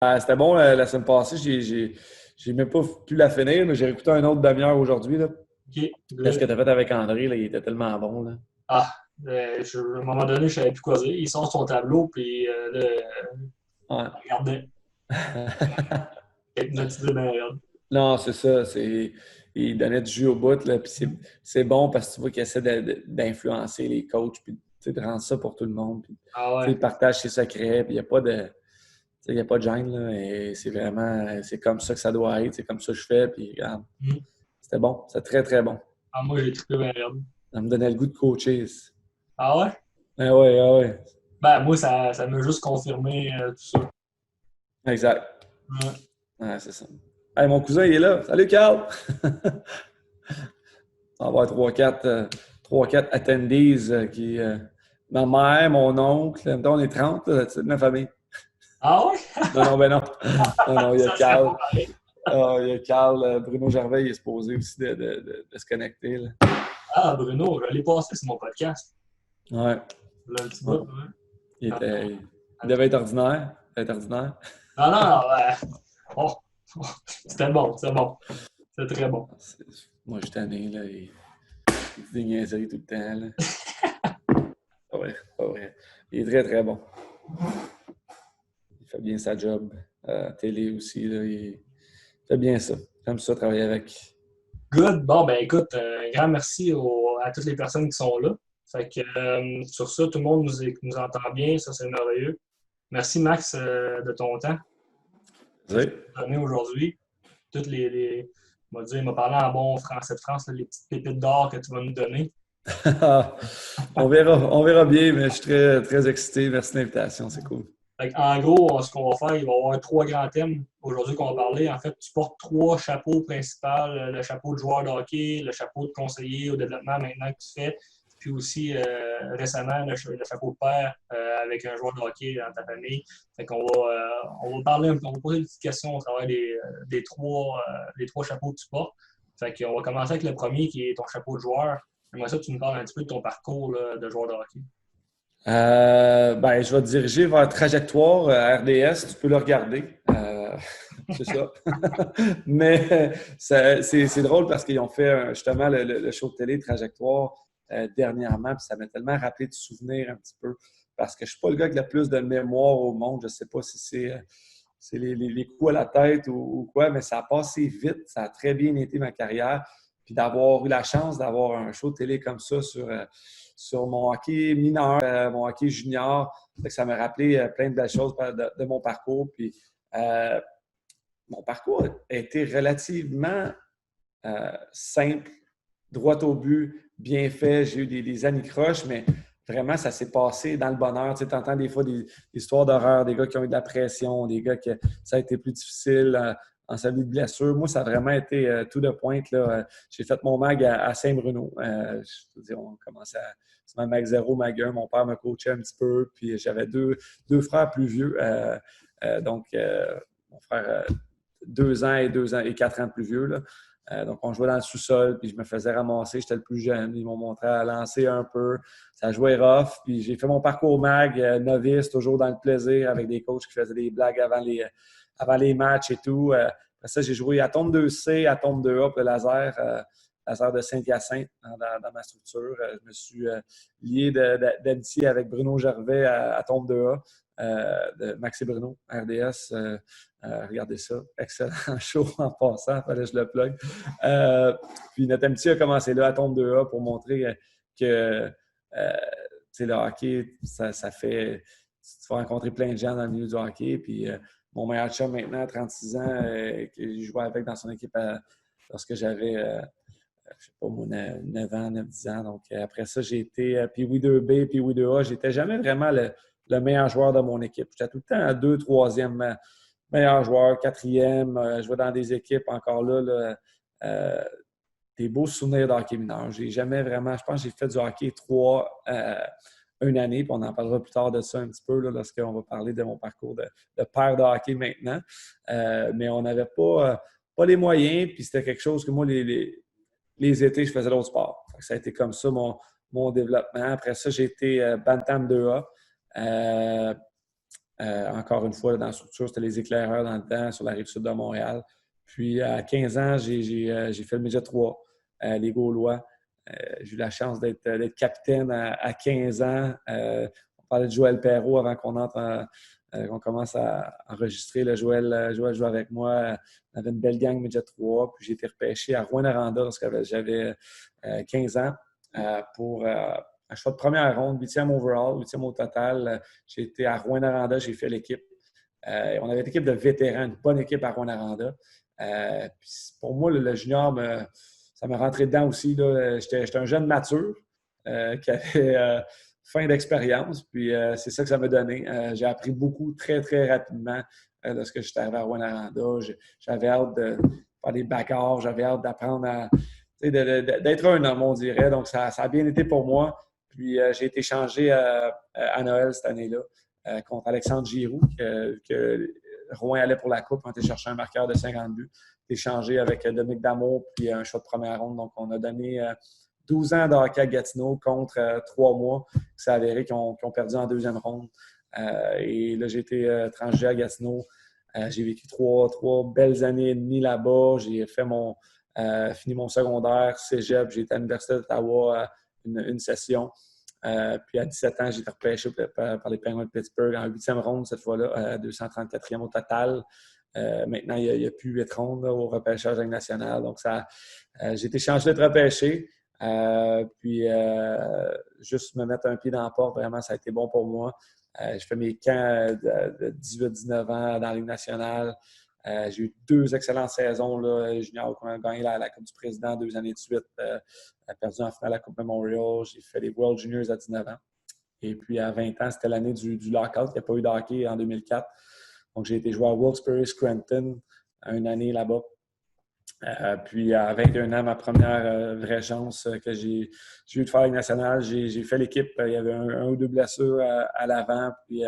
C'était bon la semaine passée. J'ai même pas pu la finir, mais j'ai écouté un autre demi-heure aujourd'hui. Là. OK, Qu'est-ce que good. tu as fait avec André? Là, il était tellement bon. Là. Ah, à un moment donné, je savais plus quoi dire. Il sort son tableau, puis là, Ouais. je regardais. Hypnotisé dans la regarde. Non, c'est ça. Il donnait du jus au bout. Là, puis c'est bon parce que tu vois qu'il essaie d'influencer les coachs puis tu sais, de rendre ça pour tout le monde. Puis, Ah tu sais, ouais. il partage ses secrets. Puis il n'y a pas de. Tu sais, il y a pas de gêne, là, et c'est vraiment, c'est comme ça que ça doit être, c'est comme ça que je fais, puis regarde, Hmm. c'était bon, c'était très, très bon. Ah, moi, j'ai trippé dans la regarde. Ça me donnait le goût de coacher. Ah ouais? Ah ouais, ah ouais. Ben, moi, ça m'a juste confirmé tout ça. Exact. Ouais. Ouais, c'est ça. Hey, mon cousin, il est là. Salut, Carl! On va avoir 3-4 attendees qui. Ma mère, mon oncle, mettons, on est 30, là, c'est de ma famille. Ah ouais? Non, non, ben non. Non, non, il y a Ça serait pas Carl. pareil. Il y a Carl. Bruno Gervais, il est supposé aussi de se connecter. Là. Ah, Bruno, je l'ai passé sur mon podcast. Ouais. Là, un petit Ouais. bout, ouais. Ah, Il devait être ordinaire. Il devait être ordinaire. non, non, non, oh, oh, c'était bon, c'était bon. C'était très bon. Moi, je suis tanné, là. Il dit des niaiseries tout le temps, là. Pas vrai, pas vrai. Il est très, très bon. Il fait bien sa job. Télé aussi, là. Il fait bien ça. J'aime ça, travailler avec. Good. Bon, ben écoute, un grand merci à toutes les personnes qui sont là. Fait que, sur ça, tout le monde nous entend bien. Ça, c'est merveilleux. Merci, Max, de ton temps Tu que tu sais? m'as donné aujourd'hui. Toutes il m'a parlé en bon français de France, là, les petites pépites d'or que tu vas nous donner. On verra bien, mais je suis très, très excité. Merci de l'invitation, c'est cool. Fait en gros, ce qu'on va faire, il va y avoir trois grands thèmes aujourd'hui qu'on va parler. En fait, tu portes trois chapeaux principaux, le chapeau de joueur de hockey, le chapeau de conseiller au développement maintenant que tu fais, puis aussi récemment le chapeau de père avec un joueur de hockey dans ta famille. Fait qu'on va, on va parler, on va poser des petites questions au travers des trois chapeaux que tu portes. Fait qu'on va commencer avec le premier qui est ton chapeau de joueur. J'aimerais ça que tu nous parles un petit peu de ton parcours là, de joueur de hockey. Ben, je vais te diriger vers Trajectoire RDS. Tu peux le regarder. C'est ça. Mais c'est drôle parce qu'ils ont fait justement le show de télé Trajectoire dernièrement. Puis ça m'a tellement rappelé de souvenirs un petit peu. Parce que je ne suis pas le gars qui a le plus de mémoire au monde. Je ne sais pas si c'est les coups à la tête ou quoi, mais ça a passé vite. Ça a très bien été ma carrière. Puis d'avoir eu la chance d'avoir un show de télé comme ça sur mon hockey mineur, mon hockey junior, ça m'a rappelé plein de belles choses de mon parcours. Puis euh, mon parcours a été relativement simple, droit au but, bien fait. J'ai eu des anicroches, mais vraiment, ça s'est passé dans le bonheur. Tu sais, entends des fois des histoires d'horreur, des gars qui ont eu de la pression, des gars que ça a été plus difficile en salut de blessure. Moi, ça a vraiment été tout de pointe. Là. J'ai fait mon mag à Saint-Bruno. Je veux dire, on commençait à c'est mag 0, mag 1. Mon père me coachait un petit peu, puis j'avais deux frères plus vieux. Donc, mon frère, 2 ans et 2 ans et 4 ans de plus vieux. Là. Donc, on jouait dans le sous-sol, puis je me faisais ramasser. J'étais le plus jeune. Ils m'ont montré à lancer un peu. Ça jouait rough. Puis j'ai fait mon parcours mag, novice, toujours dans le plaisir, avec des coachs qui faisaient des blagues avant les matchs et tout. Après ça, j'ai joué à Tombe 2C, à Tombe 2A, puis le laser de Saint-Hyacinthe dans ma structure. Je me suis lié d'amitié avec Bruno Gervais à Tombe 2A, de Maxi Bruno, RDS. Regardez ça. Excellent show en passant. Fallait que je le plug. Puis notre amitié a commencé là à Tombe 2A pour montrer que le hockey, ça fait. Tu vas rencontrer plein de gens dans le milieu du hockey. Puis mon meilleur chum maintenant, à 36 ans, que je jouais avec dans son équipe lorsque j'avais, je sais pas moi, 9 ans, 9-10 ans. Donc après ça, j'ai été Pee-Wee 2B, Pee-Wee 2A. J'étais jamais vraiment le meilleur joueur de mon équipe. J'étais tout le temps à 2, 3e meilleur joueur, 4e. Je jouais dans des équipes encore là des beaux souvenirs de hockey mineur. J'ai jamais vraiment, je pense que j'ai fait du hockey 3 une année, puis on en parlera plus tard de ça un petit peu là, lorsqu'on va parler de mon parcours de père de hockey maintenant. Mais on n'avait pas les moyens, puis c'était quelque chose que moi, les étés, je faisais d'autres sports. Ça a été comme ça mon développement. Après ça, j'ai été Bantam 2A. Encore une fois, dans la structure, c'était les éclaireurs dans le temps, sur la rive sud de Montréal. Puis à 15 ans, j'ai fait le Midget 3, les Gaulois. J'ai eu la chance d'être capitaine à 15 ans. On parlait de Joël Perrault avant qu'on commence à enregistrer. Là, Joël jouait avec moi. On avait une belle gang Midget 3. Puis j'ai été repêché à Rouyn-Noranda lorsque j'avais 15 ans pour un choix de première ronde, 8e overall, 8e au total. J'ai été à Rouyn-Noranda, j'ai fait l'équipe. On avait une équipe de vétérans, une bonne équipe à Rouyn-Noranda. Puis pour moi, le junior, ça m'a rentré dedans aussi. J'étais un jeune mature qui avait fin d'expérience. Puis c'est ça que ça m'a donné. J'ai appris beaucoup très, très rapidement lorsque j'étais arrivé à Rouyn-Noranda. J'avais hâte de faire des bagarres, j'avais hâte d'apprendre d'être un homme, on dirait. Donc, ça a bien été pour moi. Puis j'ai été changé à Noël cette année-là contre Alexandre Giroux, que Rouen allait pour la Coupe. On était chercher un marqueur de 50 buts. J'ai échangé avec Dominique Damour puis un choix de première ronde. Donc, on a donné 12 ans de hockey à Gatineau contre 3 mois qui s'est avéré qu'ils ont perdu en deuxième ronde. Et là, j'ai été transgé à Gatineau. J'ai vécu trois belles années et demie là-bas. J'ai fait fini mon secondaire, cégep. J'ai été à l'Université d'Ottawa une session. Puis à 17 ans, j'ai été repêché par les Penguins de Pittsburgh en 8e ronde cette fois-là, 234e au total. Maintenant, il n'y a plus 8 rondes là, au repêchage de la Ligue nationale. Donc, j'ai été changé d'être repêché. Puis, juste me mettre un pied dans la porte, vraiment, ça a été bon pour moi. Je fais mes camps de 18-19 ans dans la Ligue nationale. J'ai eu 2 excellentes saisons là, junior, qu'on a gagné la Coupe du Président 2 années de suite. Perdu en finale la Coupe Memorial. J'ai fait les World Juniors à 19 ans. Et puis, à 20 ans, c'était l'année du lockout. Il n'y a pas eu de hockey en 2004. Donc, j'ai été jouer à Wilkes-Barre Scranton une année là-bas. Puis, à 21 ans, ma première vraie chance que j'ai eu de faire la Ligue nationale, j'ai fait l'équipe. Il y avait un ou deux blessures à l'avant. Puis,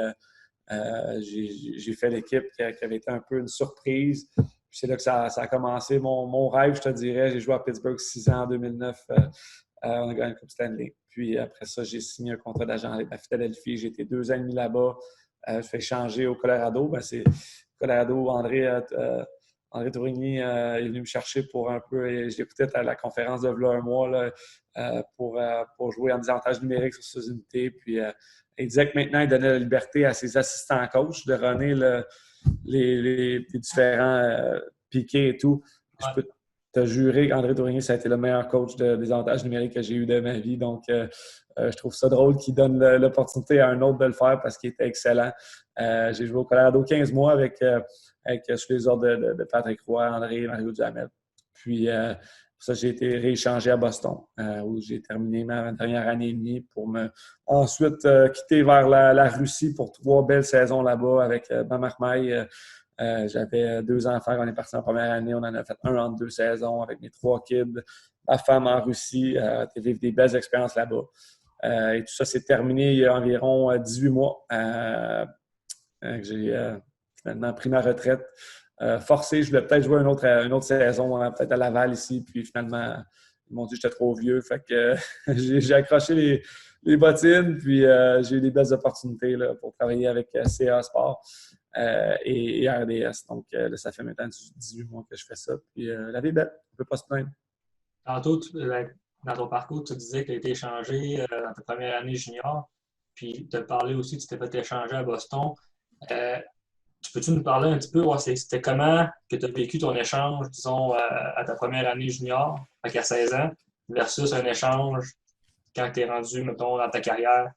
j'ai fait l'équipe qui avait été un peu une surprise. Puis c'est là que ça a commencé. Mon rêve, je te dirais, j'ai joué à Pittsburgh 6 ans en 2009. On a gagné la Coupe Stanley. Puis après ça, j'ai signé un contrat d'agent à Philadelphie. J'ai été 2 ans et demi là-bas. Je fais changer au Colorado. C'est Colorado, André Tourigny est venu me chercher pour un peu. J'écoutais à la conférence de là un mois là, pour jouer en désavantage numérique sur ses unités. Puis il disait que maintenant, il donnait la liberté à ses assistants coachs de runner les différents piquets et tout. Ouais. Je peux te jurer qu'André Tourigny, ça a été le meilleur coach de désavantage numérique que j'ai eu de ma vie. Donc, je trouve ça drôle qu'il donne l'opportunité à un autre de le faire parce qu'il était excellent. J'ai joué au Colorado 15 mois sous les ordres de Patrick Roy, André, Mario Duhamel. Puis, ça, j'ai été rééchangé à Boston, où j'ai terminé ma dernière année et demie pour ensuite quitter vers la Russie pour 3 belles saisons là-bas avec Bamarmaï. J'avais 2 enfants, on est parti en première année, on en a fait un entre 2 saisons avec mes 3 kids, ma femme en Russie, vivre des belles expériences là-bas. Et tout ça s'est terminé il y a environ 18 mois. Que j'ai finalement pris ma retraite. Forcé, je voulais peut-être jouer une autre saison, peut-être à Laval ici, puis finalement, ils m'ont dit que j'étais trop vieux. Fait que j'ai accroché les bottines, puis j'ai eu des belles opportunités là, pour travailler avec CA Sport et RDS. Donc là, ça fait maintenant 18 mois que je fais ça. Puis la vie est belle, on ne peut pas se plaindre. Tantôt, dans ton parcours, tu disais que tu as été échangé dans ta première année junior. Puis tu as parlé aussi que tu t'es fait échanger à Boston. Peux-tu nous parler un petit peu, c'était comment que tu as vécu ton échange, disons, à ta première année junior, à 16 ans, versus un échange quand tu es rendu, mettons, dans ta carrière?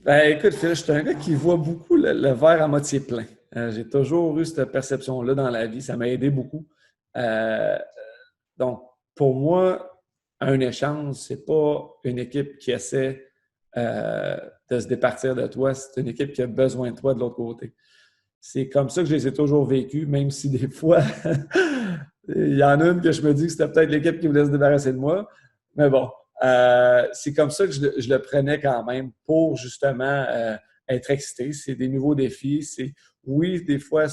Écoute, Phil, je suis un gars qui voit beaucoup le verre à moitié plein. J'ai toujours eu cette perception-là dans la vie. Ça m'a aidé beaucoup. Donc, pour moi, un échange, c'est pas une équipe qui essaie de se départir de toi. C'est une équipe qui a besoin de toi de l'autre côté. C'est comme ça que je les ai toujours vécus, même si des fois, il y en a une que je me dis que c'était peut-être l'équipe qui voulait se débarrasser de moi. Mais bon, c'est comme ça que je le prenais quand même pour justement être excité. C'est des nouveaux défis. Oui, des fois,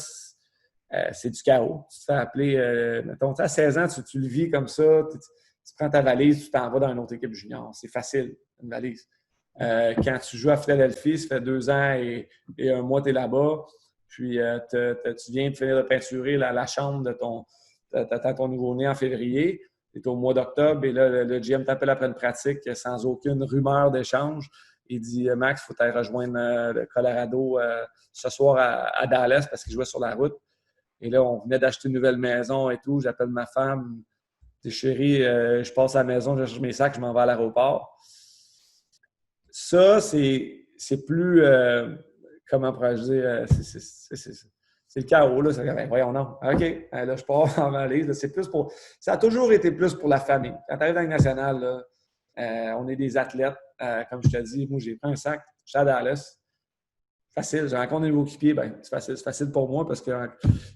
c'est du chaos. Tu te fais appeler, mettons, à 16 ans, tu le vis comme ça, tu prends ta valise, tu t'en vas dans une autre équipe junior. C'est facile, une valise. Quand tu joues à Philadelphie, ça fait 2 ans et 1 mois que tu es là-bas, puis tu viens de finir de peinturer la chambre de ton nouveau-né en février, tu es au mois d'octobre et là, le GM t'appelle après une pratique sans aucune rumeur d'échange. Il dit « Max, il faut aller rejoindre le Colorado ce soir à Dallas parce qu'il jouait sur la route. » Et là, on venait d'acheter une nouvelle maison et tout. J'appelle ma femme. « Chérie, je passe à la maison, je cherche mes sacs, je m'en vais à l'aéroport. » Ça, c'est plus, comment pourrais-je dire, c'est le chaos, là. Ben, voyons, non. OK, là, je pars en valise. Ça a toujours été plus pour la famille. Quand tu arrives dans la Ligue nationale, là, on est des athlètes. Comme je te dis, moi, j'ai pris un sac, je suis à Dallas. Facile. J'ai rencontré un nouveau équipier, ben, c'est facile pour moi parce que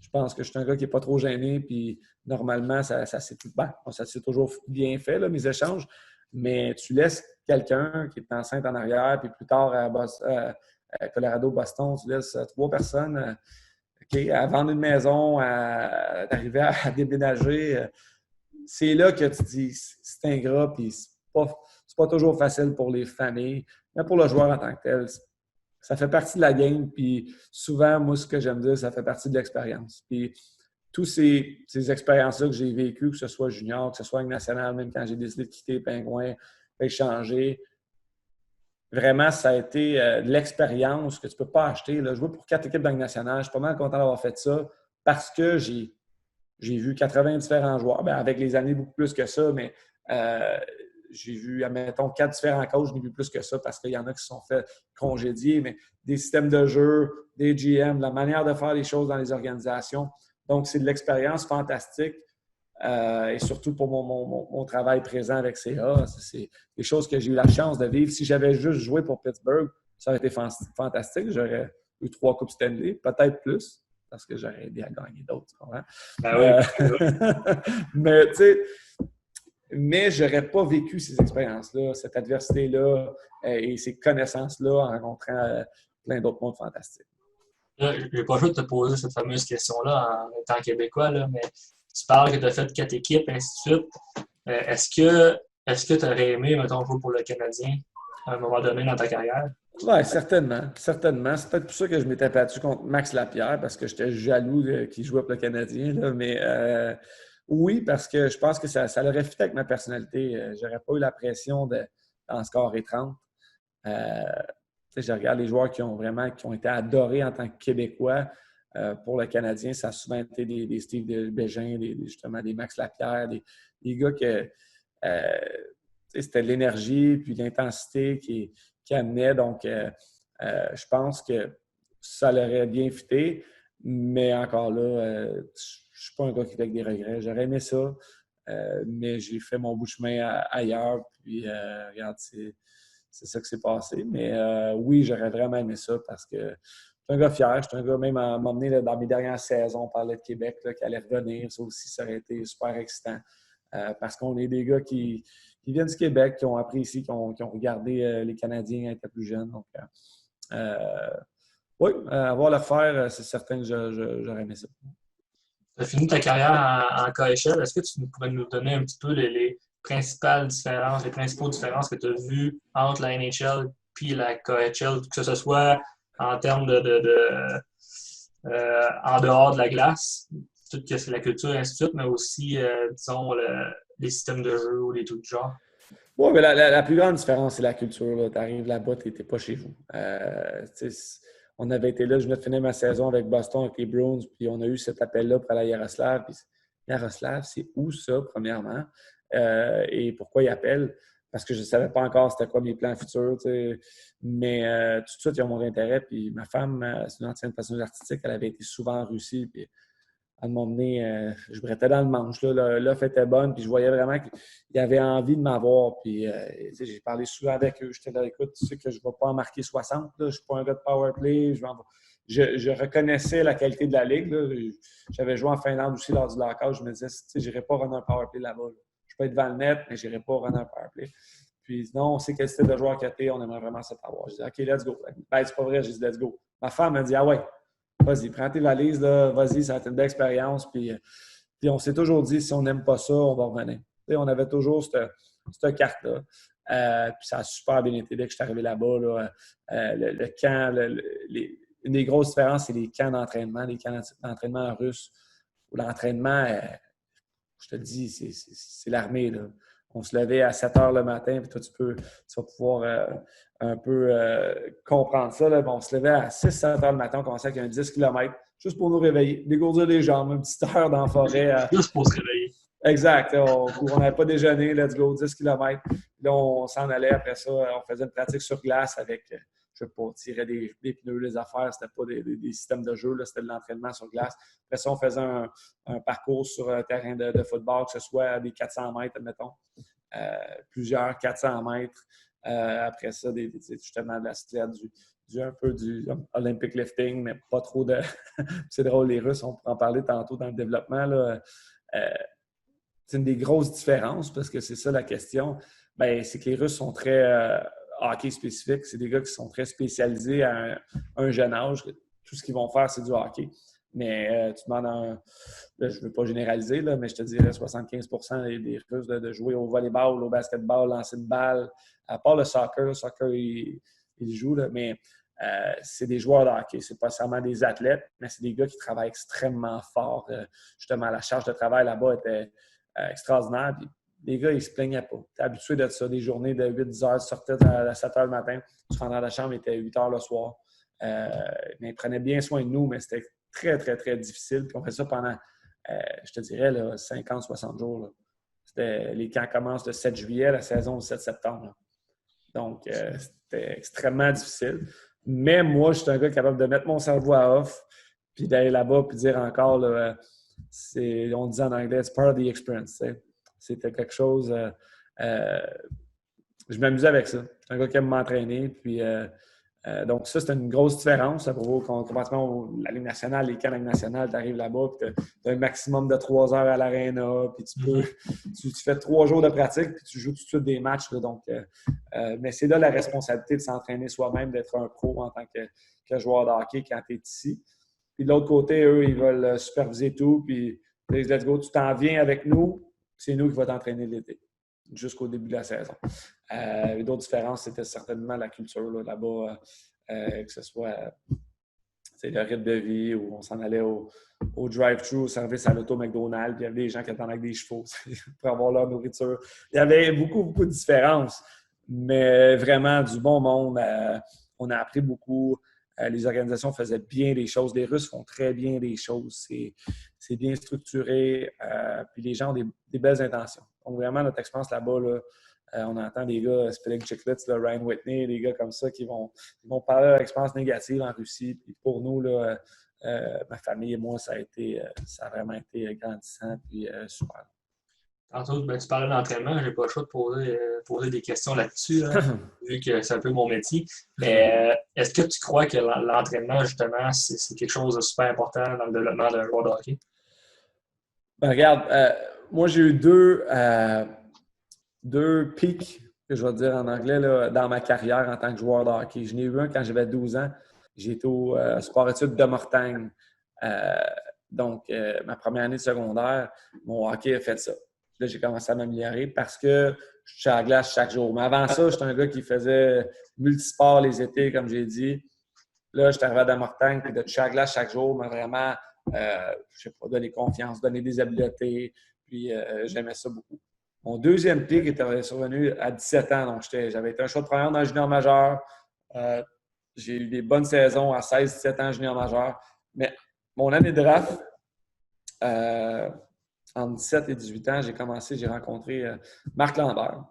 je pense que je suis un gars qui n'est pas trop gêné. Puis normalement, ça s'est toujours bien fait, là, mes échanges. Mais tu laisses quelqu'un qui est enceinte en arrière, puis plus tard à Colorado, Boston, tu laisses 3 personnes à vendre une maison, à arriver à déménager. C'est là que tu dis c'est ingrat, puis c'est pas toujours facile pour les familles, mais pour le joueur en tant que tel, ça fait partie de la game. Puis souvent, moi, ce que j'aime dire, ça fait partie de l'expérience. Puis toutes ces expériences-là que j'ai vécues, que ce soit junior, que ce soit Ligue nationale, même quand j'ai décidé de quitter Pingouin, d'échanger, vraiment, ça a été de l'expérience que tu ne peux pas acheter. Là, jouer pour 4 équipes de Ligue nationale, je suis pas mal content d'avoir fait ça parce que j'ai vu 80 différents joueurs. Bien, avec les années, beaucoup plus que ça, mais j'ai vu, admettons, 4 différents coachs, j'ai vu plus que ça parce qu'il y en a qui se sont fait congédier, mais des systèmes de jeu, des GM, la manière de faire les choses dans les organisations. Donc, c'est de l'expérience fantastique. Et surtout pour mon travail présent avec CA, c'est des choses que j'ai eu la chance de vivre. Si j'avais juste joué pour Pittsburgh, ça aurait été fantastique. J'aurais eu 3 Coupes Stanley, peut-être plus, parce que j'aurais aidé à gagner d'autres. Ben oui. Mais tu sais, mais je n'aurais pas vécu ces expériences-là, cette adversité-là et ces connaissances-là en rencontrant plein d'autres mondes fantastiques. Là, je n'ai pas le choix de te poser cette fameuse question-là en étant québécois, là, mais tu parles que tu as fait 4 équipes, ainsi de suite. Est-ce que tu aurais aimé, mettons, jouer pour le Canadien à un moment donné dans ta carrière? Oui, certainement. Certainement. C'est peut-être pour ça que je m'étais battu contre Max Lapierre, parce que j'étais jaloux qu'il jouait pour le Canadien. Là, mais oui, parce que je pense que ça aurait fité avec ma personnalité. J'aurais pas eu la pression d'en scorer 30. Je regarde les joueurs qui ont été adorés en tant que Québécois. Pour le Canadien, ça a souvent été des Steve Bégin, justement des Max Lapierre, des gars que c'était de l'énergie puis de l'intensité qui amenait. Donc, je pense que ça l'aurait bien fité. Mais encore là, je ne suis pas un gars qui fait avec des regrets. J'aurais aimé ça, mais j'ai fait mon bout de chemin ailleurs. Puis, regarde, c'est ça qui s'est passé. Mais oui, j'aurais vraiment aimé ça parce que je suis un gars fier. Je suis un gars, même à m'emmener dans mes dernières saisons, on parlait de Québec, là, qui allait revenir. Ça aussi, ça aurait été super excitant. Parce qu'on est des gars qui viennent du Québec, qui ont appris ici, qui ont regardé les Canadiens quand ils étaient plus jeunes. Donc, oui, avoir le faire, c'est certain que j'aurais aimé ça. Tu as fini ta carrière en KHL. Est-ce que tu pourrais nous donner un petit peu les principales différences, les principaux différences que tu as vues entre la NHL et la KHL, que ce soit en termes en dehors de la glace, tout ce que la culture et ainsi de suite, mais aussi, disons, les systèmes de jeu ou les trucs du genre? Oui, mais la plus grande différence, c'est la culture. Tu arrives là-bas, tu n'étais pas chez vous. On avait été là, je venais de finir ma saison avec Boston, avec les Bruins, puis on a eu cet appel-là pour aller à Yaroslav. Puis Yaroslav, c'est où ça, premièrement? Et pourquoi ils appellent? Parce que je ne savais pas encore c'était quoi mes plans futurs. T'sais. Mais tout de suite, ils ont mon intérêt. Puis ma femme, c'est une ancienne passionneuse artistique, elle avait été souvent en Russie. Puis à un moment donné, je brettais dans le manche. L'offre était bonne, puis je voyais vraiment qu'il avait envie de m'avoir. Puis j'ai parlé souvent avec eux. J'étais là, écoute, tu sais que je ne vais pas en marquer 60. Là. Je ne suis pas un gars de power play. Je reconnaissais la qualité de la ligue. Là. J'avais joué en Finlande aussi lors du lockout. Je me disais, je n'irai pas runner un power play là-bas. Là. Je peux être devant le net, mais je n'irai pas runner un power play. Puis non, on sait quel style de joueur que tu es. On aimerait vraiment ça t'avoir. Je dis, OK, let's go. Ben, c'est pas vrai. Je dis, let's go. Ma femme m'a dit, ah ouais. Vas-y, prends tes valises, là, vas-y, ça va être une belle expérience. Puis on s'est toujours dit, si on n'aime pas ça, on va revenir. On avait toujours cette carte-là. Puis ça a super bien été dès que je suis arrivé là-bas. Là, le camp, une des grosses différences, c'est les camps d'entraînement, les camps d'entraînement russes. Où l'entraînement, je te le dis, c'est l'armée. Là. On se levait à 7 heures le matin, puis toi, tu vas pouvoir un peu comprendre ça. Là. On se levait à 6-7 heures le matin, on commençait avec un 10 km, juste pour nous réveiller, dégourdir les jambes, une petite heure dans la forêt. Juste pour se réveiller. Exact. On n'avait pas déjeuné, let's go, 10 km. Là, on s'en allait. Après ça, on faisait une pratique sur glace avec, je ne sais pas, tirer des pneus, les affaires. C'était pas des systèmes de jeu, là, c'était de l'entraînement sur glace. Après ça, on faisait un parcours sur un terrain de football, que ce soit des 400 mètres, admettons. Plusieurs 400 mètres. Après ça, justement, un peu du Olympic lifting, mais pas trop de... C'est drôle, les Russes, on pourra en parler tantôt dans le développement, là. C'est une des grosses différences, parce que c'est ça la question, c'est que les Russes sont très hockey spécifiques. C'est des gars qui sont très spécialisés à un jeune âge. Tout ce qu'ils vont faire, c'est du hockey. Mais tu demandes là, je ne veux pas généraliser, là, mais je te dirais 75% des Russes de jouer au volleyball, au basketball, lancer une balle. À part le soccer, ils jouent, là, mais c'est des joueurs de hockey. C'est pas seulement des athlètes, mais c'est des gars qui travaillent extrêmement fort. Justement, la charge de travail là-bas était extraordinaire. Puis, les gars, ils se plaignaient pas. Tu es habitué de ça, des journées de 8-10 heures, tu sortais à 7 heures le matin, tu rentrais dans la chambre, il était 8 heures le soir. Mais ils prenaient bien soin de nous, mais c'était très, très, très difficile. Puis on fait ça pendant, je te dirais, 50-60 jours. Là. Les camps commencent le 7 juillet, la saison le 7 septembre. Là. Donc, c'était extrêmement difficile. Mais moi, je suis un gars capable de mettre mon cerveau à off, puis d'aller là-bas, puis dire encore, là, on dit en anglais, it's part of the experience. T'sais. C'était quelque chose... je m'amusais avec ça. Je suis un gars qui aime m'entraîner, puis... donc, ça, c'est une grosse différence. À propos, complètement la Ligue nationale, les camps de la Ligue nationale, tu arrives là-bas, puis tu as un maximum de 3 heures à l'aréna, puis tu fais 3 jours de pratique, puis tu joues tout de suite des matchs. Là, donc, mais c'est là la responsabilité de s'entraîner soi-même, d'être un pro en tant que joueur de hockey quand tu es ici. Puis de l'autre côté, eux, ils veulent superviser tout, puis let's go, tu t'en viens avec nous, c'est nous qui va t'entraîner l'été, jusqu'au début de la saison. D'autres différences, c'était certainement la culture là-bas, que ce soit le rythme de vie où on s'en allait au drive-thru, au service à l'auto McDonald's, puis il y avait des gens qui attendaient avec des chevaux pour avoir leur nourriture. Il y avait beaucoup, beaucoup de différences, mais vraiment du bon monde. On a appris beaucoup. Les organisations faisaient bien les choses. Les Russes font très bien les choses. C'est bien structuré. Puis les gens ont des belles intentions. Donc, vraiment, notre expérience là-bas, là, on entend des gars, Spelling Chicklets, Ryan Whitney, des gars comme ça qui vont parler de leur expérience négative en Russie. Puis pour nous, là, ma famille et moi, ça a vraiment été grandissant puis super. Tantôt, tu parlais d'entraînement, j'ai pas le choix de poser des questions là-dessus, là, vu que c'est un peu mon métier. Mais est-ce que tu crois que l'entraînement, justement, c'est quelque chose de super important dans le développement d'un joueur de hockey? Regarde, moi, j'ai eu deux pics, que je vais dire en anglais, là, dans ma carrière en tant que joueur de hockey. Je n'ai eu un quand j'avais 12 ans. J'étais au sport-études de Mortagne. Donc, ma première année de secondaire, mon hockey a fait ça. Là, j'ai commencé à m'améliorer parce que je suis à la glace chaque jour. Mais avant ça, j'étais un gars qui faisait multisport les étés, comme j'ai dit. Là, j'étais arrivé à Damortagne, puis de toucher à la glace chaque jour m'a vraiment, je sais pas, donné confiance, donné des habiletés, puis j'aimais ça beaucoup. Mon deuxième pic était survenu à 17 ans, donc j'avais été un choix de première dans le junior majeur. J'ai eu des bonnes saisons à 16-17 ans junior majeur. Mais mon année de draft, en 17 et 18 ans, j'ai rencontré Marc Lambert,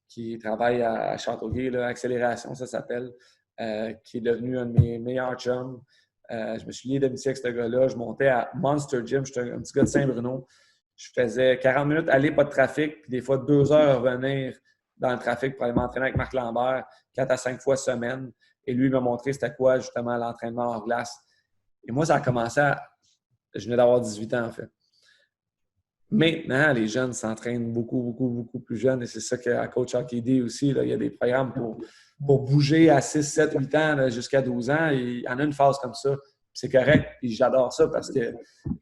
qui travaille à Châteauguay, là, Accélération, ça s'appelle, qui est devenu un de mes meilleurs chums. Je me suis lié d'amitié avec ce gars-là. Je montais à Monster Gym. J'étais un petit gars de Saint-Bruno. Je faisais 40 minutes aller, pas de trafic, puis des fois 2 heures à revenir dans le trafic pour aller m'entraîner avec Marc Lambert 4 à 5 fois semaine. Et lui, il m'a montré c'était quoi, justement, l'entraînement hors glace. Et moi, ça a commencé je venais d'avoir 18 ans, en fait. Maintenant, les jeunes s'entraînent beaucoup, beaucoup, beaucoup plus jeunes. Et c'est ça qu'à Coach Hockey dit aussi. Là, il y a des programmes pour bouger à 6, 7, 8 ans là, jusqu'à 12 ans. Et il y en a une phase comme ça. C'est correct. Puis j'adore ça parce que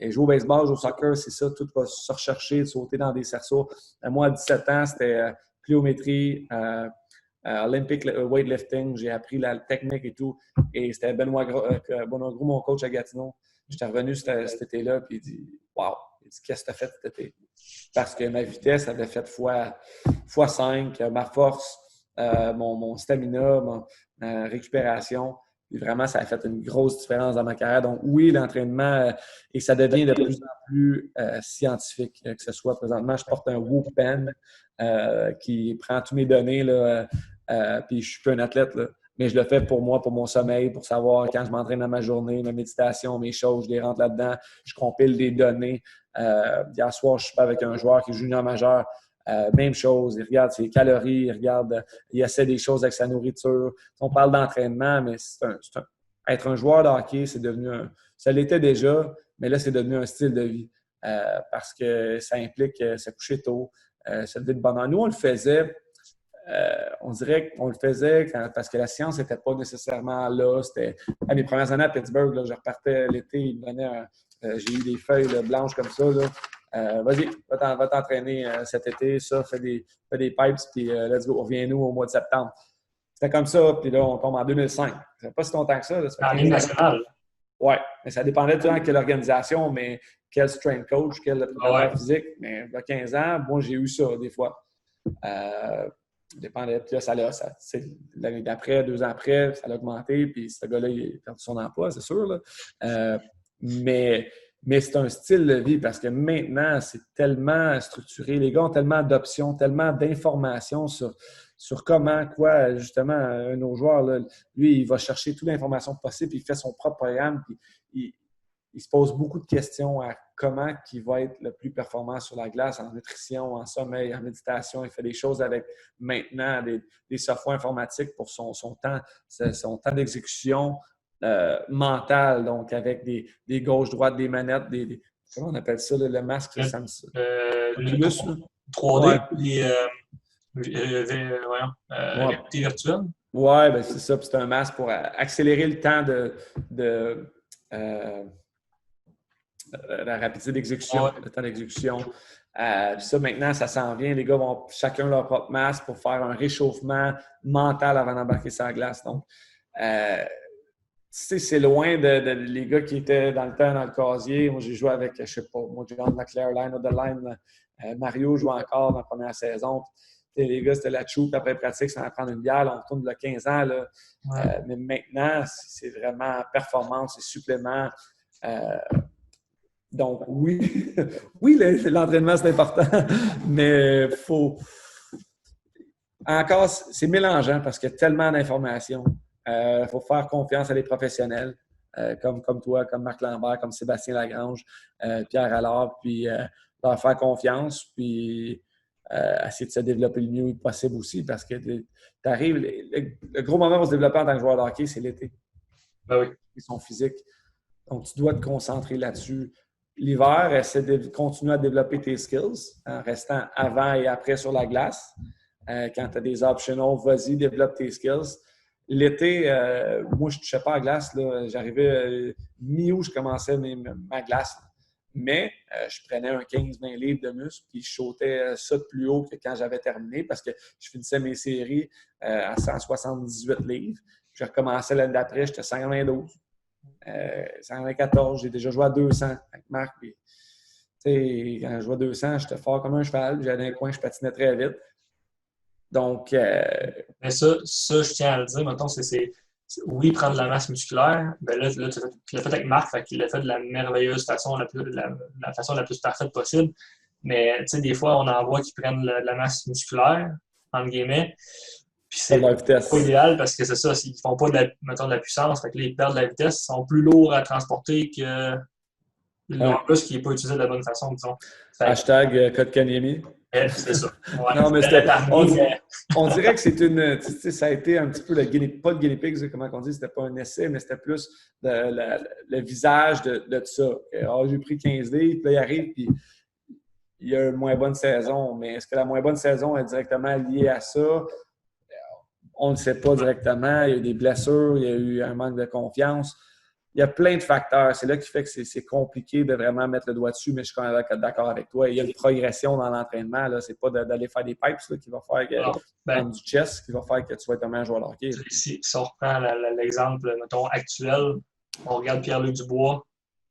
jouer au baseball, jouer au soccer, c'est ça. Tout va se rechercher, sauter dans des cerceaux. Moi, à 17 ans, c'était pliométrie, Olympic weightlifting. J'ai appris la technique et tout. Et c'était Benoît Gros, mon coach à Gatineau. J'étais revenu cet été-là, puis il dit « Wow! » Il dit « Qu'est-ce que tu as fait cet été? » Parce que ma vitesse avait fait fois 5, ma force, mon stamina, ma récupération. Et vraiment, ça a fait une grosse différence dans ma carrière. Donc, oui, l'entraînement, et ça devient de plus en plus scientifique. Que ce soit présentement, je porte un Whoop Pen qui prend toutes mes données, là, puis je suis plus un athlète, là. Mais je le fais pour moi, pour mon sommeil, pour savoir quand je m'entraîne dans ma journée, ma méditation, mes choses, je les rentre là-dedans. Je compile des données. Hier soir, je suis pas avec un joueur qui est junior majeur. Même chose, il regarde ses calories, il essaie des choses avec sa nourriture. On parle d'entraînement, mais être un joueur de hockey, c'est devenu ça l'était déjà, mais là, c'est devenu un style de vie. Parce que ça implique se coucher tôt, se lever de bonne heure. Nous, on le faisait. On dirait qu'on le faisait parce que la science n'était pas nécessairement là. C'était à mes premières années à Pittsburgh, là, je repartais l'été, il me donnait j'ai eu des feuilles là, blanches comme ça. Là. Vas-y, va t'entraîner cet été, ça, fais des pipes, puis let's go, reviens-nous au mois de septembre. C'était comme ça, puis là, on tombe en 2005. Ça fait pas si longtemps que ça. Là, En ligne nationale. Oui, mais ça dépendait de quelle organisation, mais quel strength coach, quel préparateur physique. Mais il y a 15 ans, moi, j'ai eu ça des fois. Dépendait. Puis là, l'année d'après, 2 ans après, ça a augmenté. Puis ce gars-là, il a perdu son emploi, c'est sûr. Là. Mais c'est un style de vie parce que maintenant, c'est tellement structuré. Les gars ont tellement d'options, tellement d'informations sur comment, quoi, justement, un de nos joueurs, là, lui, il va chercher toute l'information possible, puis il fait son propre programme, puis il se pose beaucoup de questions à comment il va être le plus performant sur la glace, en nutrition, en sommeil, en méditation. Il fait des choses avec maintenant des softwares informatiques pour son temps d'exécution mentale, donc avec des gauches-droites, des manettes, comment on appelle ça, le masque? Le 3D, réalité virtuelle. Oui, ben c'est ça. C'est un masque pour accélérer le temps la rapidité d'exécution, le temps d'exécution. Ça, maintenant, ça s'en vient. Les gars vont chacun leur propre masque pour faire un réchauffement mental avant d'embarquer sur la glace. Donc, c'est loin de les gars qui étaient dans le temps dans le casier. Moi, j'ai joué avec, je sais pas, moi, John McClare, Line of the Line. Mario joue encore dans la première saison. Les gars, c'était la choupe après pratique, ça va prendre une bière. Là, on retourne de 15 ans. Là. Ouais. Mais maintenant, c'est vraiment performance et supplément. Donc, oui, oui, l'entraînement, c'est important, mais il faut. Encore, c'est mélangeant parce qu'il y a tellement d'informations. Il faut faire confiance à des professionnels comme toi, comme Marc Lambert, comme Sébastien Lagrange, Pierre Allard, puis leur faire confiance, puis essayer de se développer le mieux possible aussi parce que tu arrives. Le gros moment pour se développer en tant que joueur de hockey, c'est l'été. Ben oui. Ils sont physiques. Donc, tu dois te concentrer là-dessus. L'hiver, essaie de continuer à développer tes skills en restant avant et après sur la glace. Quand tu as des optionals, vas-y, développe tes skills. L'été, moi, je ne touchais pas à la glace. Là. J'arrivais mi-août, je commençais ma glace. Mais je prenais un 15-20 livres de muscle puis je sautais ça de plus haut que quand j'avais terminé parce que je finissais mes séries à 178 livres. Puis je recommençais l'année d'après, j'étais 192. 194, j'ai déjà joué à 200 avec Marc. Puis, quand je jouais à 200, j'étais fort comme un cheval. J'allais dans un coin, je patinais très vite. Donc. Mais ça, je tiens à le dire, mettons, oui, prendre de la masse musculaire. Ben là tu l'as fait avec Marc, fait qu'il l'a fait de la merveilleuse façon, la façon la plus parfaite possible. Mais des fois, on en voit qui prennent de la masse musculaire, entre guillemets. Puis c'est pas idéal parce que c'est ça, ils font pas de la puissance, fait que là, ils perdent de la vitesse, ils sont plus lourds à transporter que en plus qui n'est pas utilisé de la bonne façon, disons. Hashtag Code Kanyemi. C'est ça. Ouais, non, mais on dirait que c'est une. Ça a été un petit peu pas le guinea pig, comment on dit, c'était pas un essai, mais c'était plus le visage de tout ça. J'ai pris 15 livres, puis là, il arrive, puis il y a une moins bonne saison. Mais est-ce que la moins bonne saison est directement liée à ça? On ne le sait pas directement. Il y a eu des blessures, il y a eu un manque de confiance. il y a plein de facteurs. C'est là qui fait que c'est compliqué de vraiment mettre le doigt dessus, mais je suis quand même d'accord avec toi. Il y a une progression dans l'entraînement. Ce n'est pas d'aller faire des pipes là, qui va faire prendre du chest, qui va faire que tu vas être un joueur de hockey. Si on reprend l'exemple, mettons, actuel, on regarde Pierre-Luc Dubois,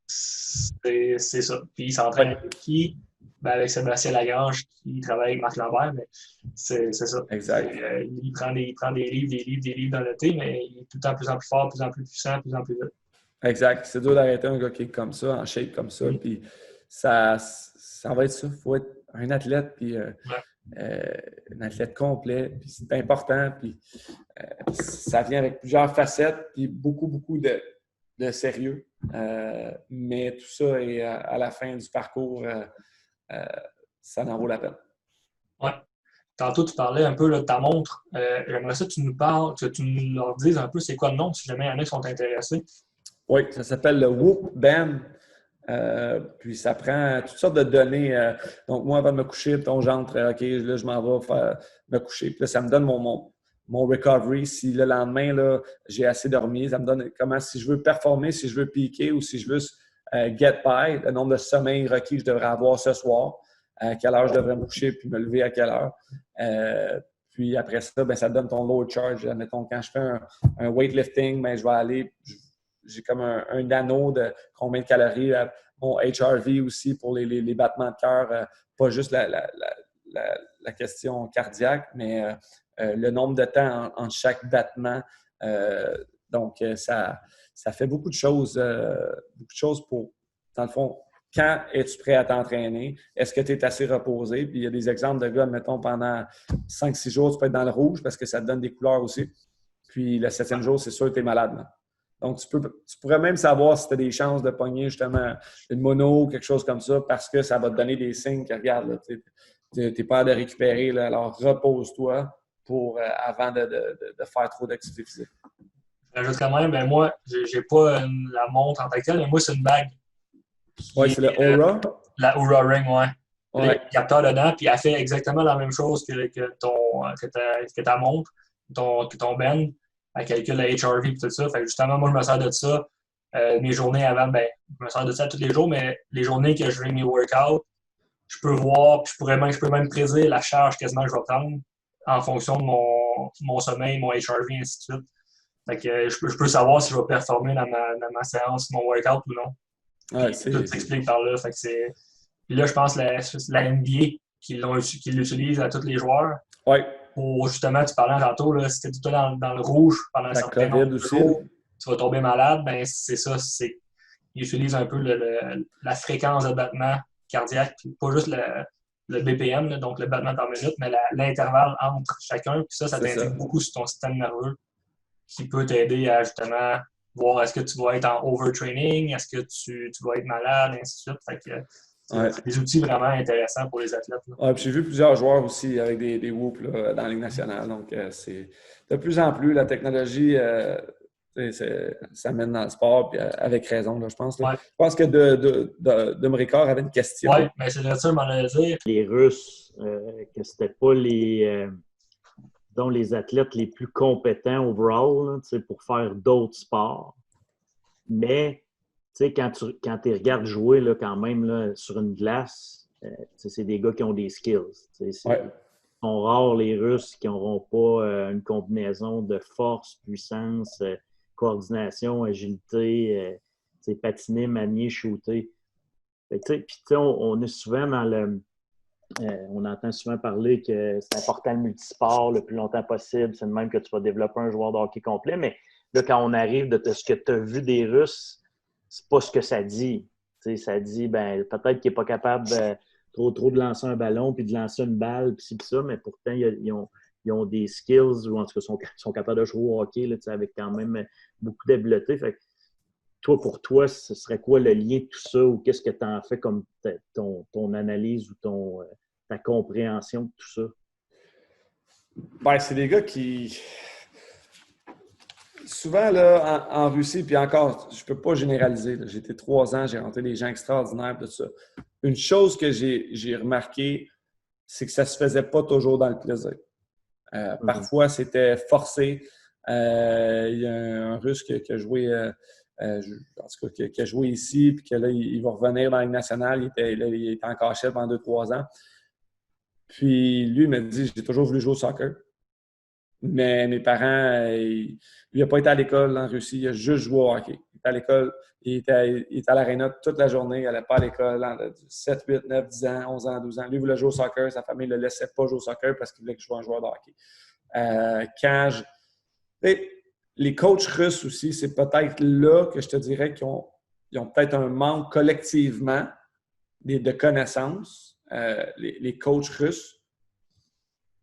c'est ça. Puis il s'entraîne avec qui? Ben avec Sébastien Lagrange, qui travaille avec Marc Lambert, mais c'est ça. Exact. Il prend des livres dans le thé, mais il est tout le temps plus en plus fort, plus en plus puissant, plus en plus vite. Exact. C'est dur d'arrêter un gars qui est comme ça, en shape comme ça. Puis ça va être ça. Il faut être un athlète, puis un athlète complet. Puis c'est important. Puis ça vient avec plusieurs facettes, puis beaucoup de sérieux. Mais tout ça est à la fin du parcours, ça en vaut la peine. Ouais. Tantôt, tu parlais un peu là, de ta montre. J'aimerais ça que tu nous parles, que tu nous leur dises un peu c'est quoi le nom, si jamais il y en a qui sont intéressés. Oui, ça s'appelle le Whoop Band. Puis ça prend toutes sortes de données. Donc, moi, avant de me coucher, j'entre, OK, là, je m'en vais me coucher. Puis là, ça me donne mon recovery. Si le lendemain, là, j'ai assez dormi, ça me donne comment, si je veux performer, si je veux piquer ou si je veux get by, le nombre de sommeil requis que je devrais avoir ce soir, à quelle heure je devrais me coucher puis me lever à quelle heure. Puis après ça, ben, ça donne ton load charge. Admettons, quand je fais un weightlifting, ben, je vais aller, j'ai comme un anneau de combien de calories, mon HRV aussi pour les battements de cœur, pas juste la question cardiaque, mais le nombre de temps entre chaque battement. Donc, ça fait beaucoup de choses pour, dans le fond, quand es-tu prêt à t'entraîner? Est-ce que tu es assez reposé? Puis il y a des exemples de gars, mettons, pendant 5-6 jours, tu peux être dans le rouge parce que ça te donne des couleurs aussi. Puis le 7e jour, c'est sûr que tu es malade. Là. Donc, tu pourrais même savoir si tu as des chances de pogner justement une mono ou quelque chose comme ça parce que ça va te donner des signes que, regarde, tu n'es pas de récupérer. Là, alors, repose-toi avant de faire trop d'activité physique. J'ajoute quand même, ben moi, j'ai pas la montre en tant que telle, mais moi, c'est une bague. Oui, c'est le Oura. La Oura Ring, ouais. Il y a Ouais. un capteur dedans, puis elle fait exactement la même chose que ta montre, que ton band. Elle calcule la HRV et tout ça. Fait que justement, moi, je me sers de ça. Mes journées avant, ben, je me sers de ça tous les jours, mais les journées que je fais mes workouts, je peux voir, puis je peux même prédire la charge quasiment que je vais prendre en fonction de mon sommeil, mon HRV, et ainsi de suite. Fait que je peux savoir si je vais performer dans ma séance, mon workout ou non. Ouais, tout s'explique par là. Fait que puis là, je pense que la NBA qui l'utilise à tous les joueurs. Ouais. Pour justement, tu parlais tantôt, là, si tu es dans le rouge pendant un certain nombre de jours, tu vas tomber malade, ben c'est ça. Ils utilisent un peu la fréquence de battement cardiaque, puis pas juste le BPM, là, donc le battement par minute, mais l'intervalle entre chacun. Puis ça t'indique beaucoup sur ton système nerveux qui peut t'aider à justement voir est-ce que tu vas être en overtraining, est-ce que tu vas être malade, et ainsi de suite. Fait que c'est des outils vraiment intéressants pour les athlètes. Ouais, j'ai vu plusieurs joueurs aussi avec des whoops là, dans la Ligue nationale. Donc, c'est de plus en plus, la technologie, ça mène dans le sport, puis avec raison, là, je pense. Là. Ouais. Je pense que de Mrikor avait une question. Oui, mais c'est ça, je m'en allais dire. Les Russes, que c'était pas les athlètes les plus compétents overall là, pour faire d'autres sports. Mais quand tu les regardes jouer là, quand même là, sur une glace, c'est des gars qui ont des skills. Ils sont rares les Russes qui n'auront pas une combinaison de force, puissance, coordination, agilité, patiner, manier, shooter. Puis on est souvent dans le... on entend souvent parler que c'est important le multisport le plus longtemps possible. C'est de même que tu vas développer un joueur de hockey complet. Mais là, quand on arrive de ce que tu as vu des Russes, c'est pas ce que ça dit. T'sais, ça dit, ben peut-être qu'il n'est pas capable trop de lancer un ballon puis de lancer une balle puis ça, mais pourtant, ils ont des skills ou en tout cas sont capables de jouer au hockey là, avec quand même beaucoup d'habileté. Fait que pour toi, ce serait quoi le lien de tout ça ou qu'est-ce que tu en fais comme ton analyse ou ta compréhension de tout ça? Ben, c'est des gars qui... Souvent, là, en Russie, puis encore, je ne peux pas généraliser. Là. J'ai été 3 ans, j'ai rencontré des gens extraordinaires, tout ça. Une chose que j'ai remarqué, c'est que ça ne se faisait pas toujours dans le plaisir. Parfois, c'était forcé. Il y a un Russe qui a joué en tout cas, qui a joué ici, puis que là, il va revenir dans la Ligue nationale. Il était en cachette pendant 2-3 ans. Puis lui, il m'a dit, j'ai toujours voulu jouer au soccer. Mais mes parents, lui n'a pas été à l'école en Russie, il a juste joué au hockey. Il était à l'école, il était à l'aréna toute la journée, il n'allait pas à l'école, 7, 8, 9, 10 ans, 11 ans, 12 ans. Lui, il voulait jouer au soccer, sa famille ne le laissait pas jouer au soccer parce qu'il voulait que je sois un joueur de hockey. Les coachs russes aussi, c'est peut-être là que je te dirais qu'ils ont peut-être un manque collectivement de connaissances, les coachs russes.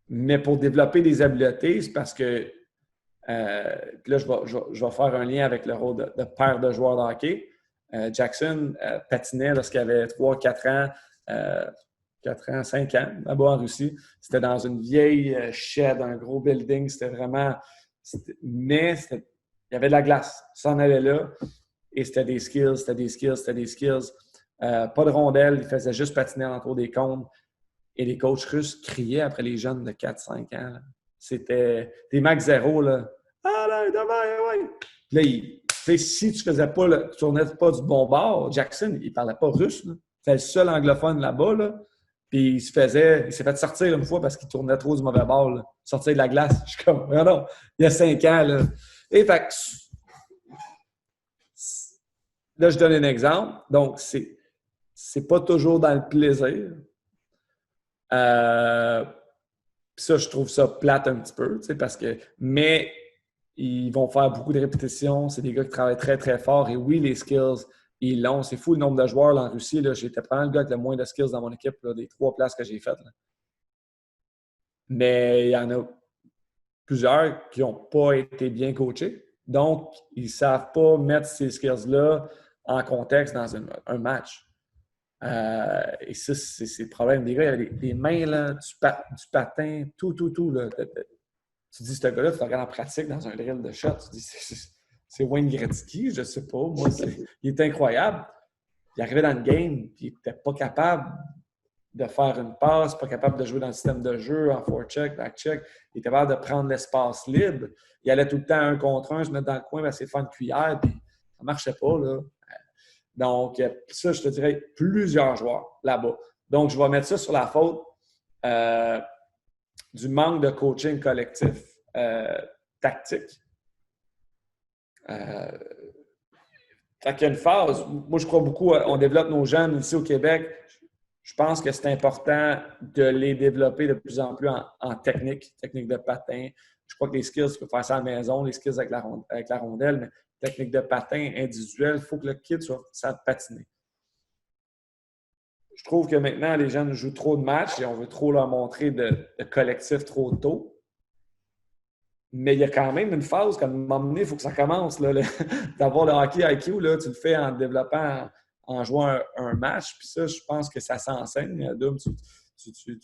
Mais pour développer des habiletés, c'est parce que là, je vais faire un lien avec le rôle de père de joueur de hockey. Jackson patinait lorsqu'il avait 3, 4 ans, 4 ans, 5 ans, là-bas en Russie. C'était dans une vieille shed, un gros building. C'était vraiment... Mais il y avait de la glace. Ça en allait là. Et c'était des skills. Pas de rondelles. Il faisait juste patiner autour des cônes. Et les coachs russes criaient après les jeunes de 4-5 ans. Là. C'était des max zéro. Là. Ah là, demain, ouais. Puis là, si tu faisais pas, tu tournais pas du bon bord, Jackson, il parlait pas russe. Là. C'était le seul anglophone là-bas. Là. Puis il s'est fait sortir une fois parce qu'il tournait trop du mauvais bord. Là. Sortir de la glace. Je suis comme, non, il y a 5 ans. Là. Et fait là, je donne un exemple. Donc, c'est pas toujours dans le plaisir. Ça, je trouve ça plate un petit peu, mais ils vont faire beaucoup de répétitions. C'est des gars qui travaillent très, très fort. Et oui, les skills, ils l'ont. C'est fou le nombre de joueurs là, en Russie. Là. J'étais probablement le gars avec le moins de skills dans mon équipe, là, des 3 places que j'ai faites. Là. Mais il y en a plusieurs qui n'ont pas été bien coachés. Donc, ils ne savent pas mettre ces skills-là en contexte dans un match. Et ça, c'est le problème. Les gars, il y a des mains, là, du patin, tout. Là. Tu dis, ce gars-là, tu le regardes en pratique dans un drill de shot. Tu dis, c'est Wayne Gretzky, je ne sais pas. Moi, il est incroyable. Il arrivait dans le game, puis il n'était pas capable de faire une passe, pas capable de jouer dans le système de jeu, en forecheck, backcheck. Il était capable de prendre l'espace libre. Il allait tout le temps 1 contre 1, se mettre dans le coin, essayer de faire une cuillère, puis ça ne marchait pas, là. Donc, ça, je te dirais plusieurs joueurs là-bas. Donc, je vais mettre ça sur la faute du manque de coaching collectif tactique. Fait qu'il y a une phase, moi, je crois beaucoup, on développe nos jeunes ici au Québec. Je pense que c'est important de les développer de plus en plus en technique de patin. Je crois que les skills, tu peux faire ça à la maison, les skills avec la rondelle, mais technique de patin individuelle, il faut que le kid soit patiner. Je trouve que maintenant, les jeunes jouent trop de matchs et on veut trop leur montrer de collectif trop tôt. Mais il y a quand même une phase, comme à un moment donné, il faut que ça commence. Là, d'avoir le hockey IQ, là, tu le fais en développant, en jouant un match. Puis ça, je pense que ça s'enseigne. Dom, tu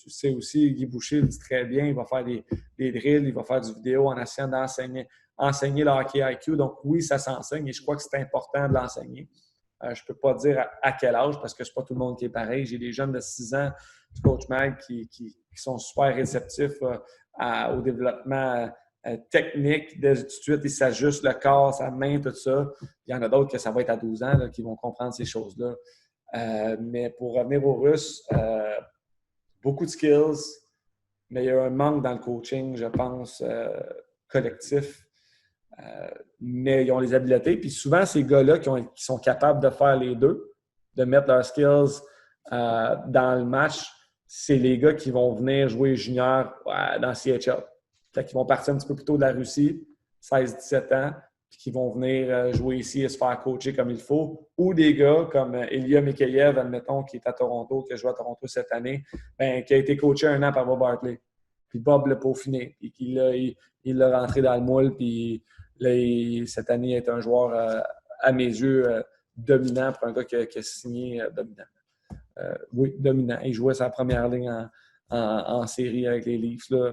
sais aussi, Guy Boucher le dit très bien, il va faire des drills, il va faire du vidéo en essayant d'enseigner le hockey IQ. Donc oui, ça s'enseigne et je crois que c'est important de l'enseigner. Je ne peux pas dire à quel âge parce que ce n'est pas tout le monde qui est pareil. J'ai des jeunes de 6 ans du Coach Mag qui sont super réceptifs au développement technique. Tout de suite, ils s'ajustent le corps, sa main, tout ça. Il y en a d'autres que ça va être à 12 ans là, qui vont comprendre ces choses-là. Mais pour revenir aux Russes, beaucoup de skills, mais il y a un manque dans le coaching, je pense, collectif. Mais ils ont les habiletés. Puis souvent, ces gars-là qui sont capables de faire les deux, de mettre leurs skills dans le match, c'est les gars qui vont venir jouer junior dans CHL. Fait qu'ils vont partir un petit peu plus tôt de la Russie, 16-17 ans, puis qui vont venir jouer ici et se faire coacher comme il faut. Ou des gars comme Ilya Mikheyev, admettons, qui est à Toronto, qui a joué à Toronto cette année, qui a été coaché 1 an par Bob Hartley. Puis Bob l'a peaufiné. Puis il l'a rentré dans le moule. Puis là, cette année, il est un joueur, à mes yeux, dominant pour un gars qui a signé dominant. Oui, dominant. Il jouait sa première ligne en série avec les Leafs. Là,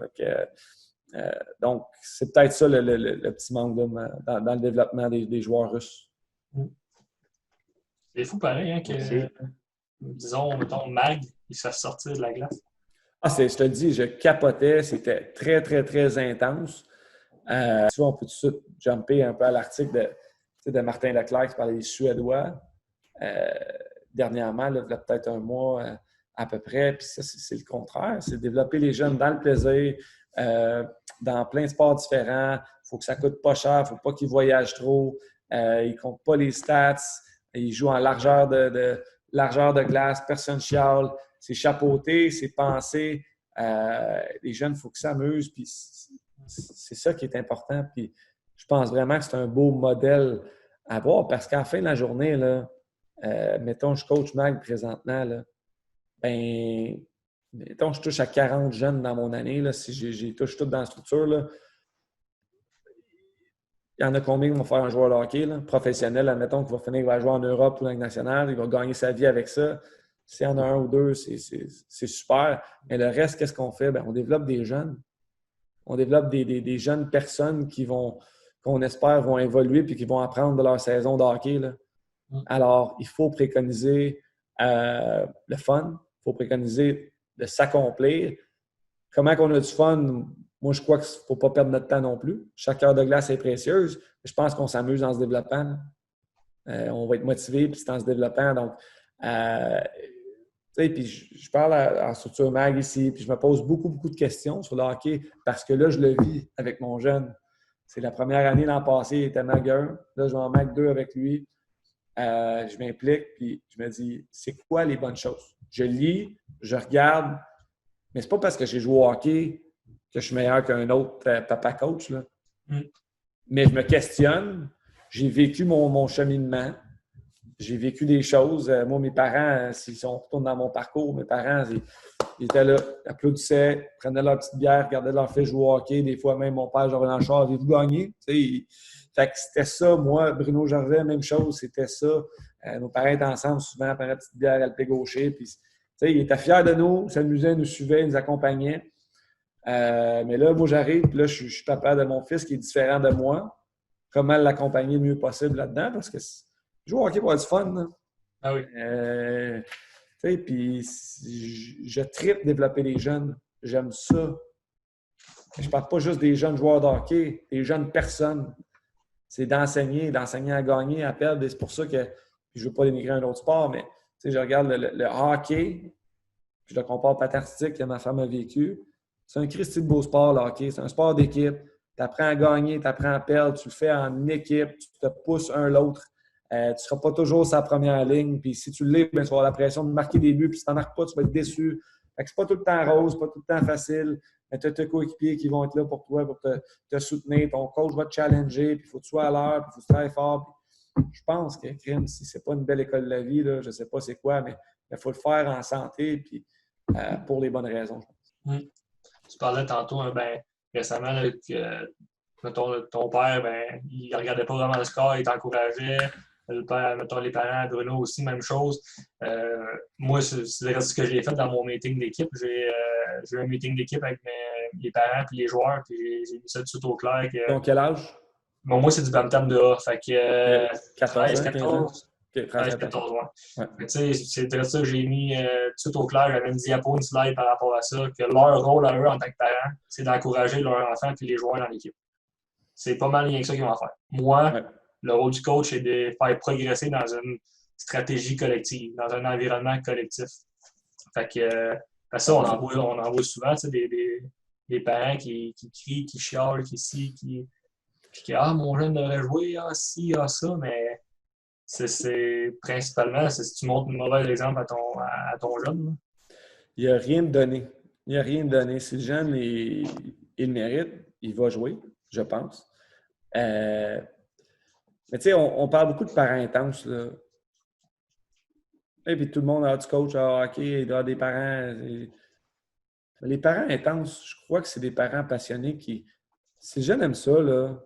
donc, c'est peut-être ça le petit manque dans le développement des joueurs russes. C'est fou pareil hein, que, disons, mettons, Mag, il se fasse sortir de la glace. Je te le dis, je capotais. C'était très, très, très intense. Tu vois, on peut tout de suite jumper un peu à l'article sais, de Martin Leclerc qui parlait des Suédois dernièrement, là, il y a peut-être un mois à peu près. Puis ça, c'est le contraire. C'est développer les jeunes dans le plaisir, dans plein de sports différents. Il faut que ça ne coûte pas cher. Il ne faut pas qu'ils voyagent trop. Ils ne comptent pas les stats. Ils jouent en largeur de glace. Personne chiale. C'est chapeauté, c'est pensé. Les jeunes, il faut qu'ils s'amusent. Puis c'est ça qui est important. Puis je pense vraiment que c'est un beau modèle à voir parce qu'à la fin de la journée, là, mettons, je coach Mag présentement, là, ben, mettons, je touche à 40 jeunes dans mon année, là, si j'y touche toutes dans la structure, là, il y en a combien qui vont faire un joueur de hockey là, professionnel, admettons, qui va finir, il va jouer en Europe ou dans la nationale, il va gagner sa vie avec ça. S'il y en a un ou deux, c'est super. Mais le reste, qu'est-ce qu'on fait? Ben, on développe des jeunes. On développe des jeunes personnes qu'on espère vont évoluer puis qui vont apprendre de leur saison de hockey, là. Alors, il faut préconiser le fun. Il faut préconiser de s'accomplir. Comment qu'on a du fun? Moi, je crois qu'il ne faut pas perdre notre temps non plus. Chaque heure de glace est précieuse. Je pense qu'on s'amuse en se développant. On va être motivé, puis c'est en se développant. Donc, tu sais, puis je parle en structure mag ici, puis je me pose beaucoup, beaucoup de questions sur le hockey parce que là, je le vis avec mon jeune. C'est la première année l'an passé, il était mag 1. Là, je vais en mag 2 avec lui. Je m'implique, puis je me dis, c'est quoi les bonnes choses? Je lis, je regarde, mais c'est pas parce que j'ai joué au hockey que je suis meilleur qu'un autre papa coach, là. Mais je me questionne. J'ai vécu mon cheminement. J'ai vécu des choses. Moi, mes parents, si on retourne dans mon parcours, mes parents, ils étaient là, applaudissaient, prenaient leur petite bière, regardaient leur fils jouer au hockey. Des fois, même mon père, j'avais dans le char, avez-vous gagné? Fait que c'était ça, moi, Bruno Gervais, même chose, c'était ça. Nos parents étaient ensemble souvent, prenaient la petite bière à le pied gaucher. Puis, ils étaient fiers de nous, s'amusaient, nous suivaient, nous accompagnaient. Mais là, moi, j'arrive, puis là, je suis papa de mon fils qui est différent de moi. Comment l'accompagner le mieux possible là-dedans? Parce que jouer au hockey pour avoir du fun. Là. Ah oui. Puis je tripe développer les jeunes. J'aime ça. Je parle pas juste des jeunes joueurs de hockey, des jeunes personnes. C'est d'enseigner à gagner, à perdre. Et c'est pour ça que je ne veux pas dénigrer un autre sport, mais je regarde le hockey, puis je le compare au patin artistique que ma femme a vécu. C'est un Christy de beau sport, le hockey. C'est un sport d'équipe. Tu apprends à gagner, tu apprends à perdre, tu le fais en équipe, tu te pousses un l'autre. Tu ne seras pas toujours sa première ligne. Puis si tu l'es, ben, tu vas avoir la pression de marquer des buts. Puis si tu n'en marques pas, tu vas être déçu. Fait que c'est pas tout le temps rose, pas tout le temps facile. Mais tu as tes coéquipiers qui vont être là pour toi, pour te soutenir. Ton coach va te challenger. Puis il faut que tu sois à l'heure. Puis il faut que tu travailles fort. Puis, je pense que crime, si c'est pas une belle école de la vie, là, je ne sais pas c'est quoi, mais il faut le faire en santé puis pour les bonnes raisons, je pense. Tu parlais tantôt, récemment, là, que ton père, il ne regardait pas vraiment le score, il t'encourageait. Le père, mettons, les parents, Bruno aussi, même chose. Moi, c'est ce que j'ai fait dans mon meeting d'équipe. J'ai eu un meeting d'équipe avec les parents et les joueurs, puis j'ai mis ça tout de suite au clair. Donc, quel âge? Bon, moi, c'est du Bantam de A. Fait que 14 ans, 14. Okay, 14, ouais. C'est très ça que j'ai mis tout de suite au clair. J'avais une diapo, une slide par rapport à ça, que leur rôle à eux en tant que parents, c'est d'encourager leurs enfants et les joueurs dans l'équipe. C'est pas mal rien que ça qu'ils vont faire. Moi, le rôle du coach, c'est de faire progresser dans une stratégie collective, dans un environnement collectif. Fait que ça, on en voit souvent des parents qui crient, qui chialent, qui ah, mon jeune devrait jouer, ah, ci, ah, ça, mais c'est principalement, si tu montres un mauvais exemple à ton jeune. Là. Il n'y a rien de donné. Il n'y a rien de donné. Si le jeune, il le mérite, il va jouer, je pense. Mais tu sais, on parle beaucoup de parents intenses, là. Et puis tout le monde a du coach, OK, il doit avoir des parents. Les parents intenses, je crois que c'est des parents passionnés qui. Si le jeune aime ça, là,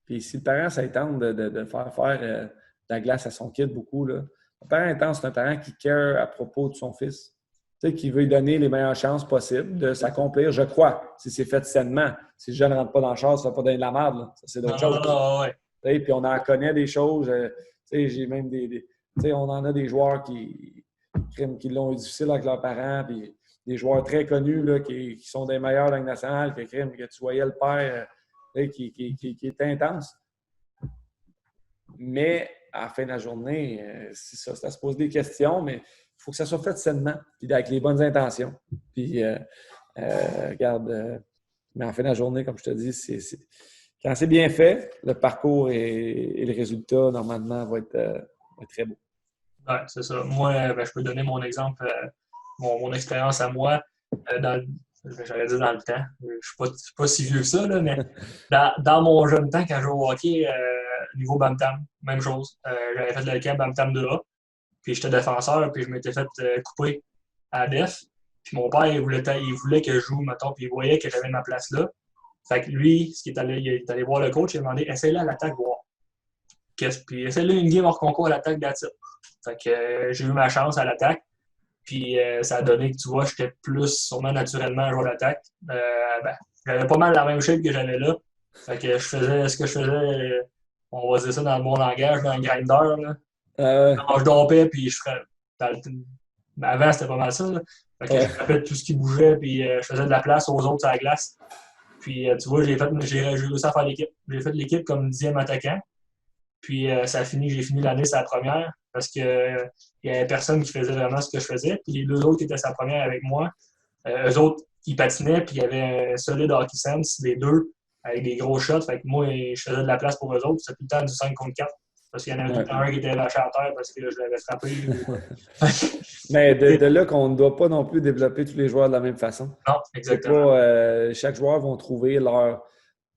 puis si le parent s'intente de faire de la glace à son kid beaucoup, là, un parent intense, c'est un parent qui care à propos de son fils. Tu sais, qui veut lui donner les meilleures chances possibles de s'accomplir, je crois, si c'est fait sainement. Si le jeune ne rentre pas dans le char, ça ne va pas donner de la merde. Là. Ça, c'est d'autres choses. Ouais. Puis on en connaît des choses. J'ai même on en a des joueurs qui l'ont eu difficile avec leurs parents, puis des joueurs très connus là, qui sont des meilleurs dans la nationale, que tu voyais le père qui est intense. Mais à la fin de la journée, c'est ça, ça se pose des questions, mais il faut que ça soit fait sainement, puis avec les bonnes intentions. Puis, regarde, mais à la fin de la journée, comme je te dis, quand c'est bien fait, le parcours et le résultat, normalement, va être très beau. Ouais, c'est ça. Moi, je peux donner mon exemple, mon expérience à moi. J'allais dire dans le temps. Je ne suis pas si vieux que ça, là, mais dans mon jeune temps, quand je jouais au hockey, niveau Bantam, même chose. J'avais fait le camp Bantam 2A, puis j'étais défenseur, puis je m'étais fait couper à la def. Puis mon père, il voulait que je joue, mettons, puis il voyait que j'avais ma place là. Fait que lui, il est allé voir le coach, il a demandé essaye-le à l'attaque, voir. Puis essaye-le une game hors concours à l'attaque, that's it. Fait que j'ai eu ma chance à l'attaque. Puis ça a donné que, tu vois, j'étais plus, sûrement naturellement, un joueur d'attaque. J'avais pas mal la même shape que j'avais là. Fait que je faisais ce que je faisais, on va dire ça dans le bon langage, dans le grinder. Là. Alors, je dompais, puis je ferais. Avant, c'était pas mal ça. Là. Fait que je frappais tout ce qui bougeait, puis je faisais de la place aux autres sur la glace. Puis, tu vois, j'ai réussi à faire l'équipe. J'ai fait l'équipe comme 10e attaquant. Puis, j'ai fini l'année sa première parce qu'il n'y avait personne qui faisait vraiment ce que je faisais. Puis, les deux autres qui étaient sa première avec moi, eux autres, ils patinaient, puis il y avait un solide hockey sense, les deux, avec des gros shots. Fait que moi, je faisais de la place pour eux autres. C'était tout le temps du 5 contre 4. Parce qu'il y en avait tout le temps un qui était lâché à terre parce que je l'avais frappé. Mais de là qu'on ne doit pas non plus développer tous les joueurs de la même façon. Non, exactement. Chaque joueur va trouver leur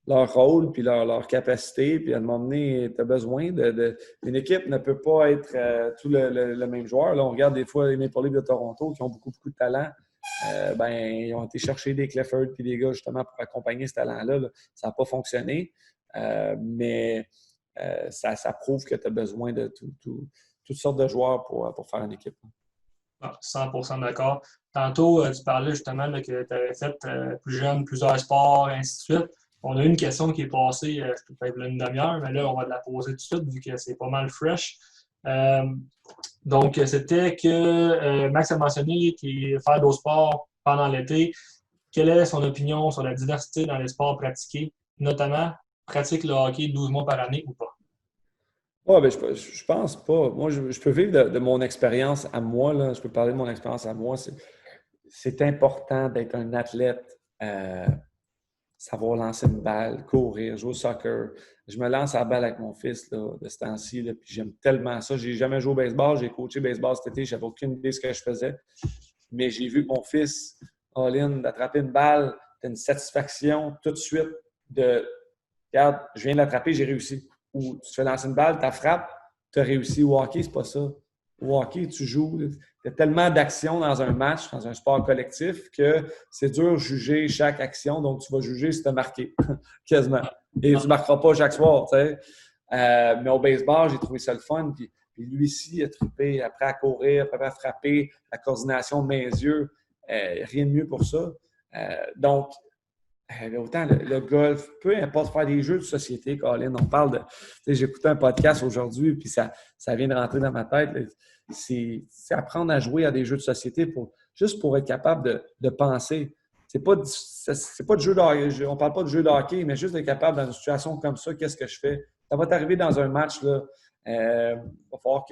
rôle puis leur capacité. Puis à un moment donné, tu as besoin une équipe ne peut pas être tout le même joueur. Là, on regarde des fois les Maple Leafs de Toronto qui ont beaucoup, beaucoup de talent. Ils ont été chercher des Clifford puis des gars justement pour accompagner ce talent-là. Là. Ça n'a pas fonctionné. Mais ça prouve que tu as besoin de toutes sortes de joueurs pour faire une équipe. 100% d'accord. Tantôt, tu parlais justement là, que tu avais fait plus jeune plusieurs sports, et ainsi de suite. On a eu une question qui est passée peut-être une demi-heure, mais là, on va la poser tout de suite vu que c'est pas mal fresh. Donc, c'était que Max a mentionné qu'il faire d'autres sports pendant l'été. Quelle est son opinion sur la diversité dans les sports pratiqués, notamment pratique le hockey 12 mois par année ou pas? Ouais, je pense pas. Moi, je peux vivre de mon expérience à moi. Là. Je peux parler de mon expérience à moi. C'est important d'être un athlète, savoir lancer une balle, courir, jouer au soccer. Je me lance à la balle avec mon fils là, de ce temps-ci, là, puis j'aime tellement ça. J'ai jamais joué au baseball. J'ai coaché baseball cet été. Je n'avais aucune idée de ce que je faisais. Mais j'ai vu mon fils, all-in, d'attraper une balle. T'as une satisfaction tout de suite de « Regarde, je viens de l'attraper, j'ai réussi. » Ou tu te fais lancer une balle, tu frappes, tu as réussi. Au hockey, c'est pas ça. Au hockey, tu joues. Il y a tellement d'actions dans un match, dans un sport collectif, que c'est dur de juger chaque action. Donc, tu vas juger si tu as marqué, quasiment. Et tu ne marqueras pas chaque soir. Tu sais. Mais au baseball, j'ai trouvé ça le fun. Puis lui aussi a trippé, après à courir, après à frapper, la coordination mains-yeux. Rien de mieux pour ça. Donc, autant le golf, peu importe, faire des jeux de société, Colin, on parle de... J'écoutais un podcast aujourd'hui, puis ça vient de rentrer dans ma tête. C'est apprendre à jouer à des jeux de société juste pour être capable de penser. C'est pas de jeu de hockey, on parle pas de jeu de hockey, mais juste d'être capable dans une situation comme ça, qu'est-ce que je fais? Ça va t'arriver dans un match, là. Va falloir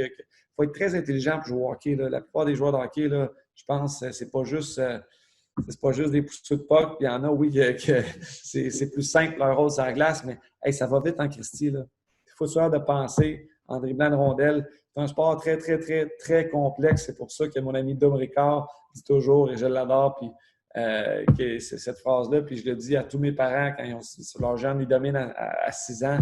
faut être très intelligent pour jouer au hockey. Là. La plupart des joueurs de hockey, là, je pense, c'est pas juste... c'est pas juste des poussées de puck. Il y en a, oui, que c'est plus simple leur rôle sur la glace, mais hey, ça va vite en Christie. Il faut se faire de penser en dribblant une rondelle. C'est un sport très, très, très, très complexe. C'est pour ça que mon ami Dom Ricard dit toujours, et je l'adore, puis que c'est cette phrase-là, puis je le dis à tous mes parents quand leur jeune, ils dominent à 6 ans.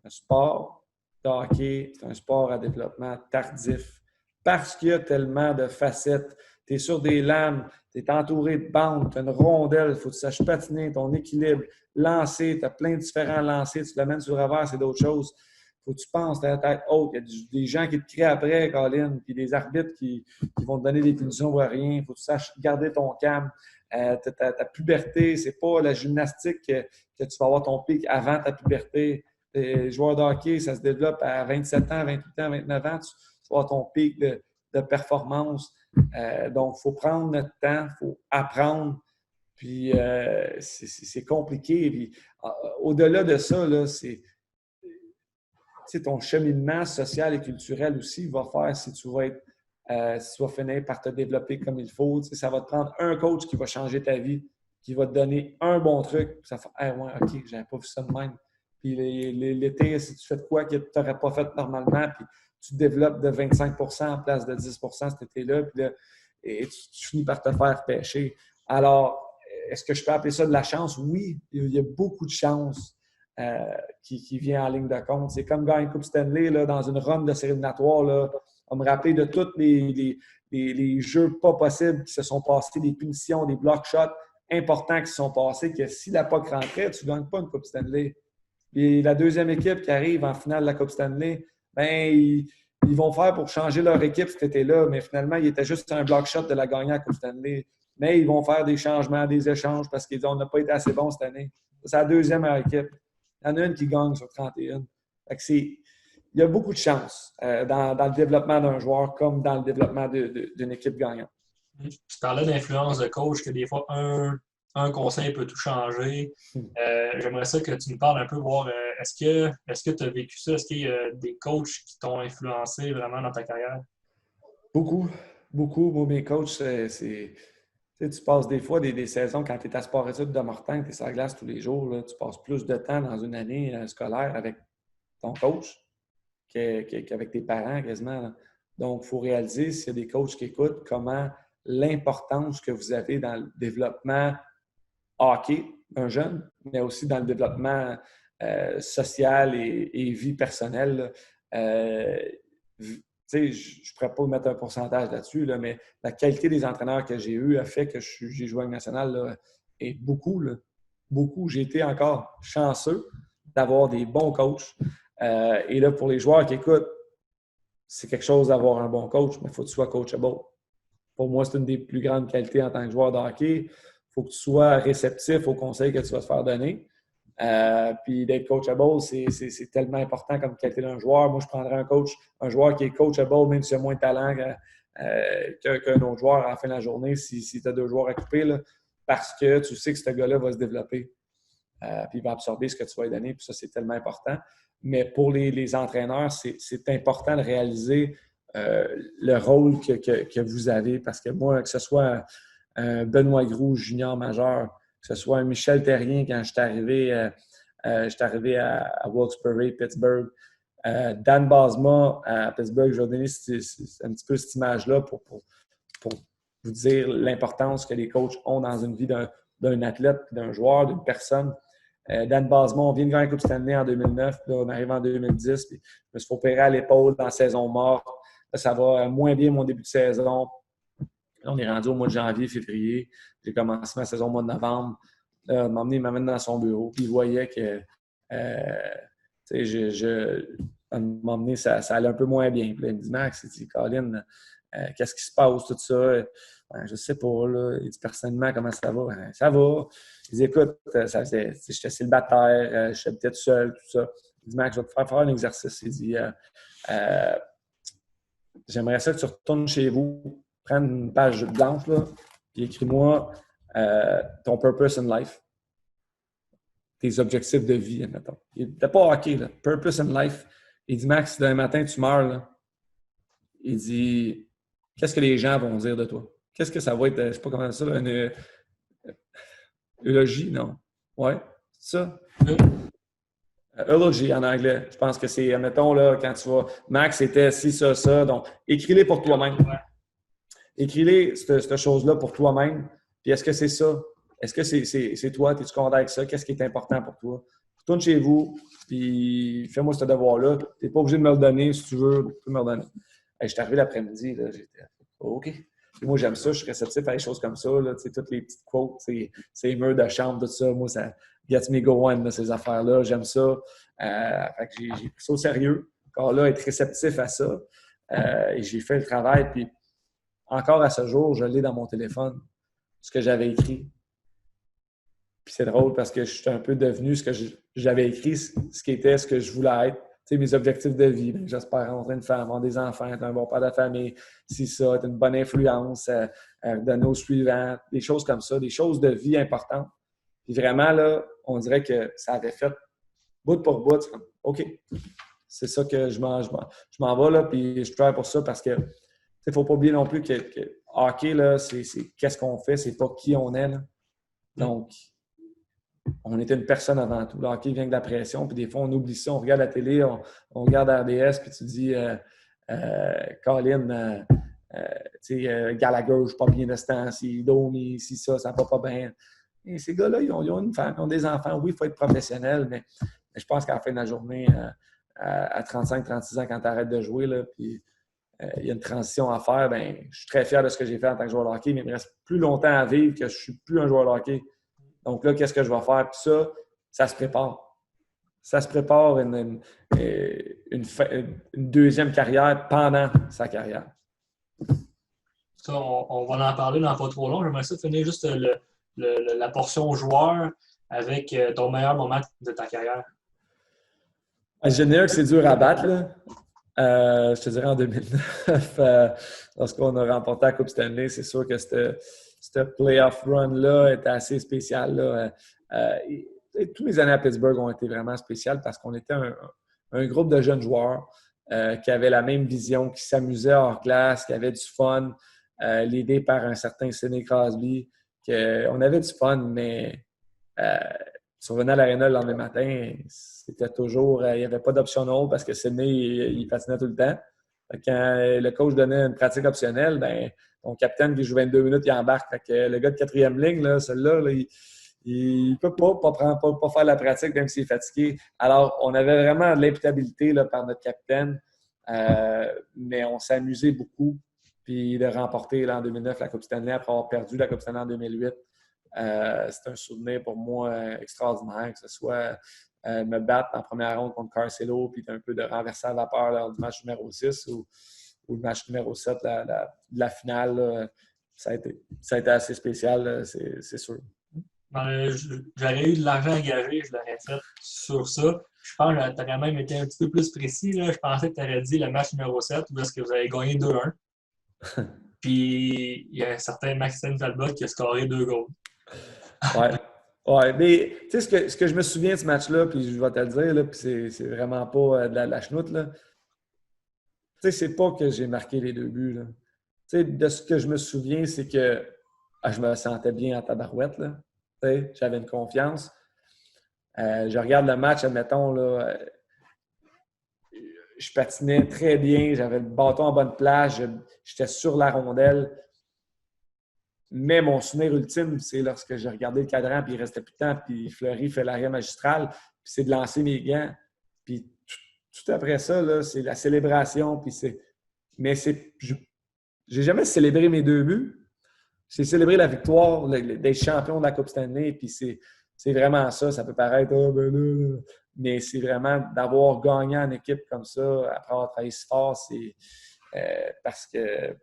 Un sport de hockey, c'est un sport à développement tardif parce qu'il y a tellement de facettes. Tu es sur des lames, tu es entouré de bandes, tu as une rondelle, il faut que tu saches patiner, ton équilibre, lancer, tu as plein de différents lancers, tu l'amènes sur le revers, c'est d'autres choses. Il faut que tu penses, tu as la tête haute, il y a des gens qui te crient après, Colin, puis des arbitres qui vont te donner des punitions pour rien. Il faut que tu saches garder ton calme. Ta puberté, c'est pas la gymnastique que tu vas avoir ton pic avant ta puberté. Les joueurs de hockey, ça se développe à 27 ans, 28 ans, 29 ans, tu vas avoir ton pic de performance. Donc, il faut prendre notre temps, il faut apprendre. Puis, c'est compliqué. Puis, au-delà de ça, là, sais, ton cheminement social et culturel aussi va faire si tu vas être, si tu vas finir par te développer comme il faut. Tu sais, ça va te prendre un coach qui va changer ta vie, qui va te donner un bon truc. Puis ça fait, hey, ouais, OK, j'avais pas vu ça de même. Puis l'été, si tu fais de quoi que tu n'aurais pas fait normalement, puis tu te développes de 25 en place de 10 cet été-là, puis là, et tu finis par te faire pêcher. Alors, est-ce que je peux appeler ça de la chance? Oui, il y a beaucoup de chance qui vient en ligne de compte. C'est comme gagner une Coupe Stanley là, dans une run de série éliminatoire. Là, on me rappeler de tous les jeux pas possibles qui se sont passés, des punitions, des block shots importants qui se sont passés, que si la POC rentrait, tu ne gagnes pas une Coupe Stanley. Puis la deuxième équipe qui arrive en finale de la Coupe Stanley, ben ils vont faire pour changer leur équipe cet été-là, mais finalement, il était juste un block shot de la gagnante à la Coupe Stanley. Mais ils vont faire des changements, des échanges parce qu'ils disent on n'a pas été assez bon cette année. C'est la deuxième équipe. Il y en a une qui gagne sur 31. Fait que il y a beaucoup de chance dans le développement d'un joueur comme dans le développement d'une équipe gagnante. Tu parlais d'influence de coach, que des fois, un conseil peut tout changer. J'aimerais ça que tu nous parles un peu, voir est-ce que tu as vécu ça? Est-ce qu'il y a des coachs qui t'ont influencé vraiment dans ta carrière? Beaucoup. Moi, mes coachs, tu passes des fois des saisons quand tu es à sport-études de Mortain, tu es sur la glace tous les jours, là, tu passes plus de temps dans une année scolaire avec ton coach qu'avec tes parents quasiment. Là. Donc, il faut réaliser, s'il y a des coachs qui écoutent, comment l'importance que vous avez dans le développement hockey d'un jeune, mais aussi dans le développement social et vie personnelle. Je ne pourrais pas mettre un pourcentage là-dessus, là, mais la qualité des entraîneurs que j'ai eus a fait que j'ai joué en national là, et beaucoup. Là, beaucoup. J'ai été encore chanceux d'avoir des bons coachs. Et là, pour les joueurs qui écoutent, c'est quelque chose d'avoir un bon coach, mais il faut que tu sois coachable. Pour moi, c'est une des plus grandes qualités en tant que joueur de hockey. Il faut que tu sois réceptif aux conseils que tu vas te faire donner. Puis d'être coachable, c'est tellement important comme qualité d'un joueur. Moi, je prendrais un joueur qui est coachable, même s'il a moins de talent qu'un autre joueur à la fin de la journée, si tu as deux joueurs à couper, là, parce que tu sais que ce gars-là va se développer. Puis il va absorber ce que tu vas lui donner. Puis ça, c'est tellement important. Mais pour les entraîneurs, c'est important de réaliser le rôle que vous avez. Parce que moi, que ce soit Benoît Groux, junior majeur, que ce soit un Michel Terrien quand je suis arrivé à Wilkes-Barre, Pittsburgh, Dan Basma à Pittsburgh. Je vais donner un petit peu cette image-là pour vous dire l'importance que les coachs ont dans une vie d'un athlète, d'un joueur, d'une personne. Dan Basma, on vient de gagner la Coupe Stanley en 2009, puis là, on arrive en 2010, puis je me suis fait opérer à l'épaule dans la saison morte. Là, ça va moins bien mon début de saison. Là, on est rendu au mois de janvier, février. J'ai commencé ma saison au mois de novembre. Là, il m'amène dans son bureau, puis il voyait que m'emmener, ça allait un peu moins bien. Puis là, il me dit, Max, il dit, Colin, qu'est-ce qui se passe, tout ça? Ben, je sais pas, là. Il dit, personnellement, comment ça va? Ben, ça va. Il dit, écoute, j'étais célibataire, j'étais tout seul, tout ça. Il dit, Max, je vais te faire un exercice. Il dit, j'aimerais ça que tu retournes chez vous, prendre une page blanche, là, puis écris-moi ton purpose in life. Tes objectifs de vie, admettons. Il n'était pas hockey, là. Purpose in life. Il dit, Max, si demain matin tu meurs, là, il dit, qu'est-ce que les gens vont dire de toi? Qu'est-ce que ça va être, je ne sais pas comment ça, une eulogie, non? Ouais, c'est ça? Eulogy en anglais. Je pense que c'est, admettons, là, quand tu vas, Max, c'était ci, ça. Donc, écris-les pour toi-même. Écris-les, cette chose-là, pour toi-même. Puis est-ce que c'est ça? Est-ce que c'est toi? Es-tu content avec ça? Qu'est-ce qui est important pour toi? Retourne chez vous, puis fais-moi ce devoir-là. Tu n'es pas obligé de me le donner. Si tu veux, tu peux me le donner. Je suis arrivé l'après-midi, là, j'étais OK. Puis moi, j'aime ça, je suis réceptif à des choses comme ça. Là, toutes les petites quotes, ces murs de chambre, tout ça. Moi, ça gets me going, là, ces affaires-là. J'aime ça. Fait que j'ai pris ça au sérieux. Encore là, être réceptif à ça. Et j'ai fait le travail. Puis encore à ce jour, je l'ai dans mon téléphone, ce que j'avais écrit. Puis c'est drôle parce que je suis un peu devenu ce que j'avais écrit, ce qui était ce que je voulais être. Tu sais, mes objectifs de vie. J'espère rencontrer une femme, avoir des enfants, être un bon père de famille, si ça, être une bonne influence, donner aux suivants, des choses comme ça, des choses de vie importantes. Puis vraiment, là, on dirait que ça avait fait bout pour bout. C'est comme, OK, c'est ça que je m'en vais, là, puis je travaille pour ça parce que il ne faut pas oublier non plus que hockey, là, c'est qu'est-ce qu'on fait, c'est pas qui on est. Là. Donc, on était une personne avant tout. Le hockey vient de la pression, puis des fois, on oublie ça. On regarde la télé, on regarde RDS, puis tu dis Colin, Gallagher, je ne suis pas bien de ce temps-ci, Domi, si ça va pas bien. Et ces gars-là, ils ont une femme, ils ont des enfants. Oui, il faut être professionnel, mais je pense qu'à la fin de la journée, à 35-36 ans, quand tu arrêtes de jouer, là, puis il y a une transition à faire, ben, je suis très fier de ce que j'ai fait en tant que joueur de hockey, mais il me reste plus longtemps à vivre que je ne suis plus un joueur de hockey. Donc là, qu'est-ce que je vais faire? Puis ça se prépare. Ça se prépare une deuxième carrière pendant sa carrière. Ça, on va en parler dans pas trop long. J'aimerais ça finir juste la portion joueur avec ton meilleur moment de ta carrière. Je dirais que c'est dur à battre, là. Je te dirais en 2009, lorsqu'on a remporté la Coupe Stanley, c'est sûr que ce playoff run-là était assez spécial. Là. Tous les années à Pittsburgh ont été vraiment spéciales parce qu'on était un groupe de jeunes joueurs qui avaient la même vision, qui s'amusaient hors glace, qui avaient du fun, l'idée par un certain Sidney Crosby. On avait du fun, mais tu revenais à l'aréna le lendemain matin, c'était toujours, il n'y avait pas d'option no parce que Sidney, il patinait tout le temps. Quand le coach donnait une pratique optionnelle, ben, ton capitaine qui joue 22 minutes, il embarque. Fait que le gars de quatrième ligne, là, celui-là, là, il ne peut pas faire la pratique même s'il est fatigué. Alors, on avait vraiment de l'imputabilité là, par notre capitaine, mais on s'est amusé beaucoup. Puis de remporter là, en 2009 la Coupe Stanley après avoir perdu la Coupe Stanley en 2008. C'est un souvenir pour moi extraordinaire, que ce soit me battre en première ronde contre Carcelo puis un peu de renverser à vapeur lors du match numéro 6 ou le match numéro 7, la finale. Là, ça a été assez spécial, là, c'est sûr. J'aurais eu de l'argent engagé, je l'aurais fait sur ça. Je pense que tu aurais même été un petit peu plus précis. Là. Je pensais que tu aurais dit le match numéro 7 où est-ce que vous avez gagné 2-1. Puis il y a un certain Maxime Talbot qui a scoré 2 goals. Ouais, mais tu sais, ce que je me souviens de ce match-là, puis je vais te le dire, là, puis c'est vraiment pas de la chenoute, là. Tu sais, c'est pas que j'ai marqué les 2 buts, là. Tu sais, de ce que je me souviens, c'est que je me sentais bien en tabarouette, là. Tu sais, j'avais une confiance. Je regarde le match, admettons, là, je patinais très bien, j'avais le bâton en bonne place, j'étais sur la rondelle. Mais mon souvenir ultime, c'est lorsque j'ai regardé le cadran, puis il restait plus de temps, puis Fleury fait l'arrêt magistral, puis c'est de lancer mes gants. Puis tout après ça, là, c'est la célébration, puis c'est... Mais j'ai jamais célébré mes 2 buts. J'ai célébré la victoire des champions de la Coupe Stanley, puis c'est vraiment ça. Ça peut paraître, mais c'est vraiment d'avoir gagné en équipe comme ça, après avoir travaillé si fort, c'est parce que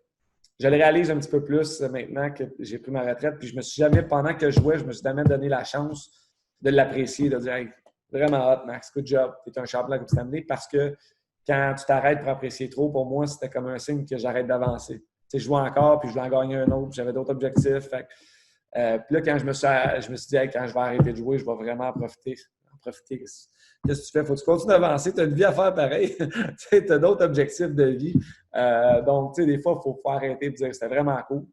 je le réalise un petit peu plus maintenant que j'ai pris ma retraite. Puis je me suis jamais, pendant que je jouais, je me suis jamais donné la chance de l'apprécier, de dire hey, vraiment hot, Max, good job, tu es un champion de la Coupe Stanley. Parce que quand tu t'arrêtes pour apprécier trop, pour moi, c'était comme un signe que j'arrête d'avancer. Tu sais, je jouais encore, puis je voulais en gagner un autre, puis j'avais d'autres objectifs. Fait puis là, quand je me suis dit hey, quand je vais arrêter de jouer, je vais vraiment en profiter. Qu'est-ce que tu fais? Faut que tu continues d'avancer. Tu as une vie à faire pareil. Tu as d'autres objectifs de vie. Donc, tu sais, des fois, il faut arrêter de dire que c'était vraiment cool.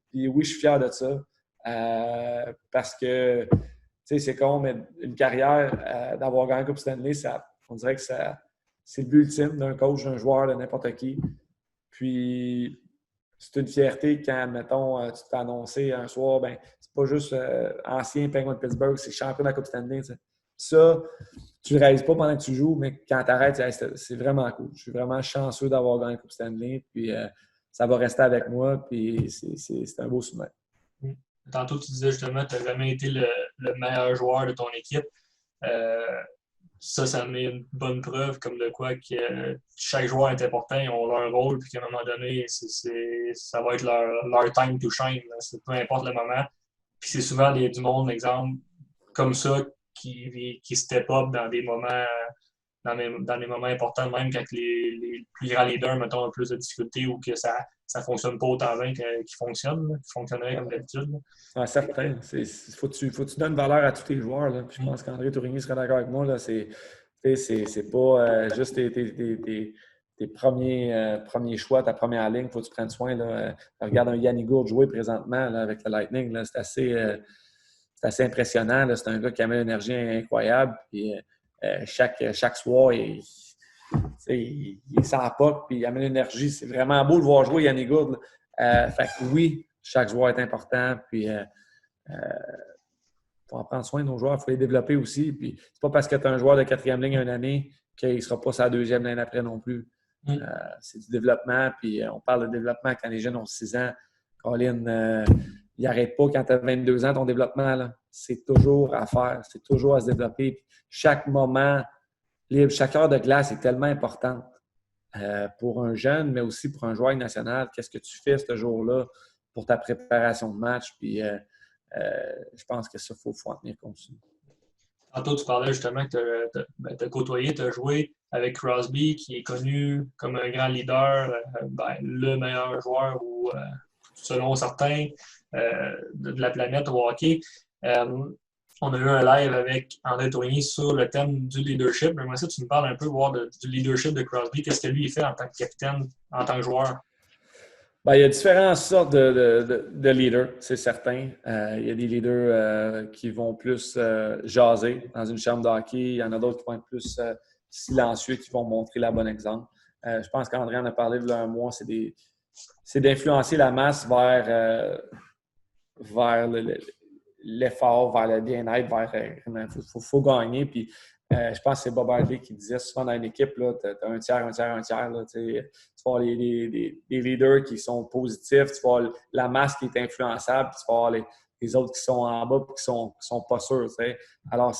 Puis oui, je suis fier de ça. Parce que, tu sais, c'est con, mais une carrière, d'avoir gagné Coupe Stanley, on dirait que c'est le but ultime d'un coach, d'un joueur, de n'importe qui. Puis, c'est une fierté quand, admettons, tu te fais annoncer un soir, ben c'est pas juste ancien Penguin de Pittsburgh, c'est champion de la Coupe Stanley. T'sais. Ça, tu ne le réalises pas pendant que tu joues, mais quand tu arrêtes, c'est vraiment cool. Je suis vraiment chanceux d'avoir gagné la Coupe Stanley, puis ça va rester avec moi, puis c'est un beau souvenir. Tantôt, tu disais justement que tu n'as jamais été le meilleur joueur de ton équipe. Ça met une bonne preuve comme de quoi que chaque joueur est important, ils ont leur rôle, puis qu'à un moment donné, ça va être leur time to shine. Peu importe le moment. Puis c'est souvent du monde, exemple, comme ça, qui step up dans des moments dans les moments importants, même quand les plus grands leaders, mettons, ont plus de difficultés ou que ça ne fonctionne pas autant bien qu'ils fonctionnerait comme d'habitude. Ah, certain. Faut que tu donnes valeur à tous tes joueurs. Là. Puis je pense qu'André Tourigny serait d'accord avec moi. Là. C'est Tu sais, c'est pas juste tes premiers choix, ta première ligne, il faut que tu prennes soin. Là. Regarde un Yanni Gourde jouer présentement là, avec le Lightning. Là, c'est assez impressionnant. Là. C'est un gars qui a une énergie incroyable. Puis, chaque soir, il est sans puck, puis il amène l'énergie. C'est vraiment beau de le voir jouer, Yanni Gourde. Fait que oui, chaque joueur est important. Puis, faut en prendre soin de nos joueurs, il faut les développer aussi. Puis, c'est pas parce que tu as un joueur de quatrième ligne une année qu'il ne sera pas sa deuxième l'année après non plus. C'est du développement. Puis, on parle de développement quand les jeunes ont 6 ans. Colin, il n'arrête pas quand tu as 22 ans ton développement. Là. C'est toujours à faire. C'est toujours à se développer. Puis, chaque moment libre, chaque heure de glace est tellement importante pour un jeune, mais aussi pour un joueur national. Qu'est-ce que tu fais ce jour-là pour ta préparation de match? Puis, je pense que ça, il faut en tenir compte. Tantôt, tu parlais justement que tu as côtoyé, tu as joué avec Crosby, qui est connu comme un grand leader, le meilleur joueur, ou selon certains, de la planète au hockey. On a eu un live avec André Tourigny sur le thème du leadership. J'aimerais ça que tu nous parles un peu du leadership de Crosby. Qu'est-ce que lui il fait en tant que capitaine, en tant que joueur? Il y a différentes sortes de leaders, c'est certain. Il y a des leaders qui vont plus jaser dans une chambre de hockey. Il y en a d'autres qui vont être plus silencieux, qui vont montrer la bonne exemple. Je pense qu'André en a parlé il y a un mois, c'est d'influencer la masse vers l'effort, vers le bien-être, vers faut gagner. Puis, je pense que c'est Bob Hartley qui disait souvent dans une équipe, tu as un tiers, un tiers, un tiers. Là, tu vas avoir les leaders qui sont positifs, tu vas avoir la masse qui est influençable, puis tu vas avoir les autres qui sont en bas et qui sont pas sûrs. T'sais. Alors,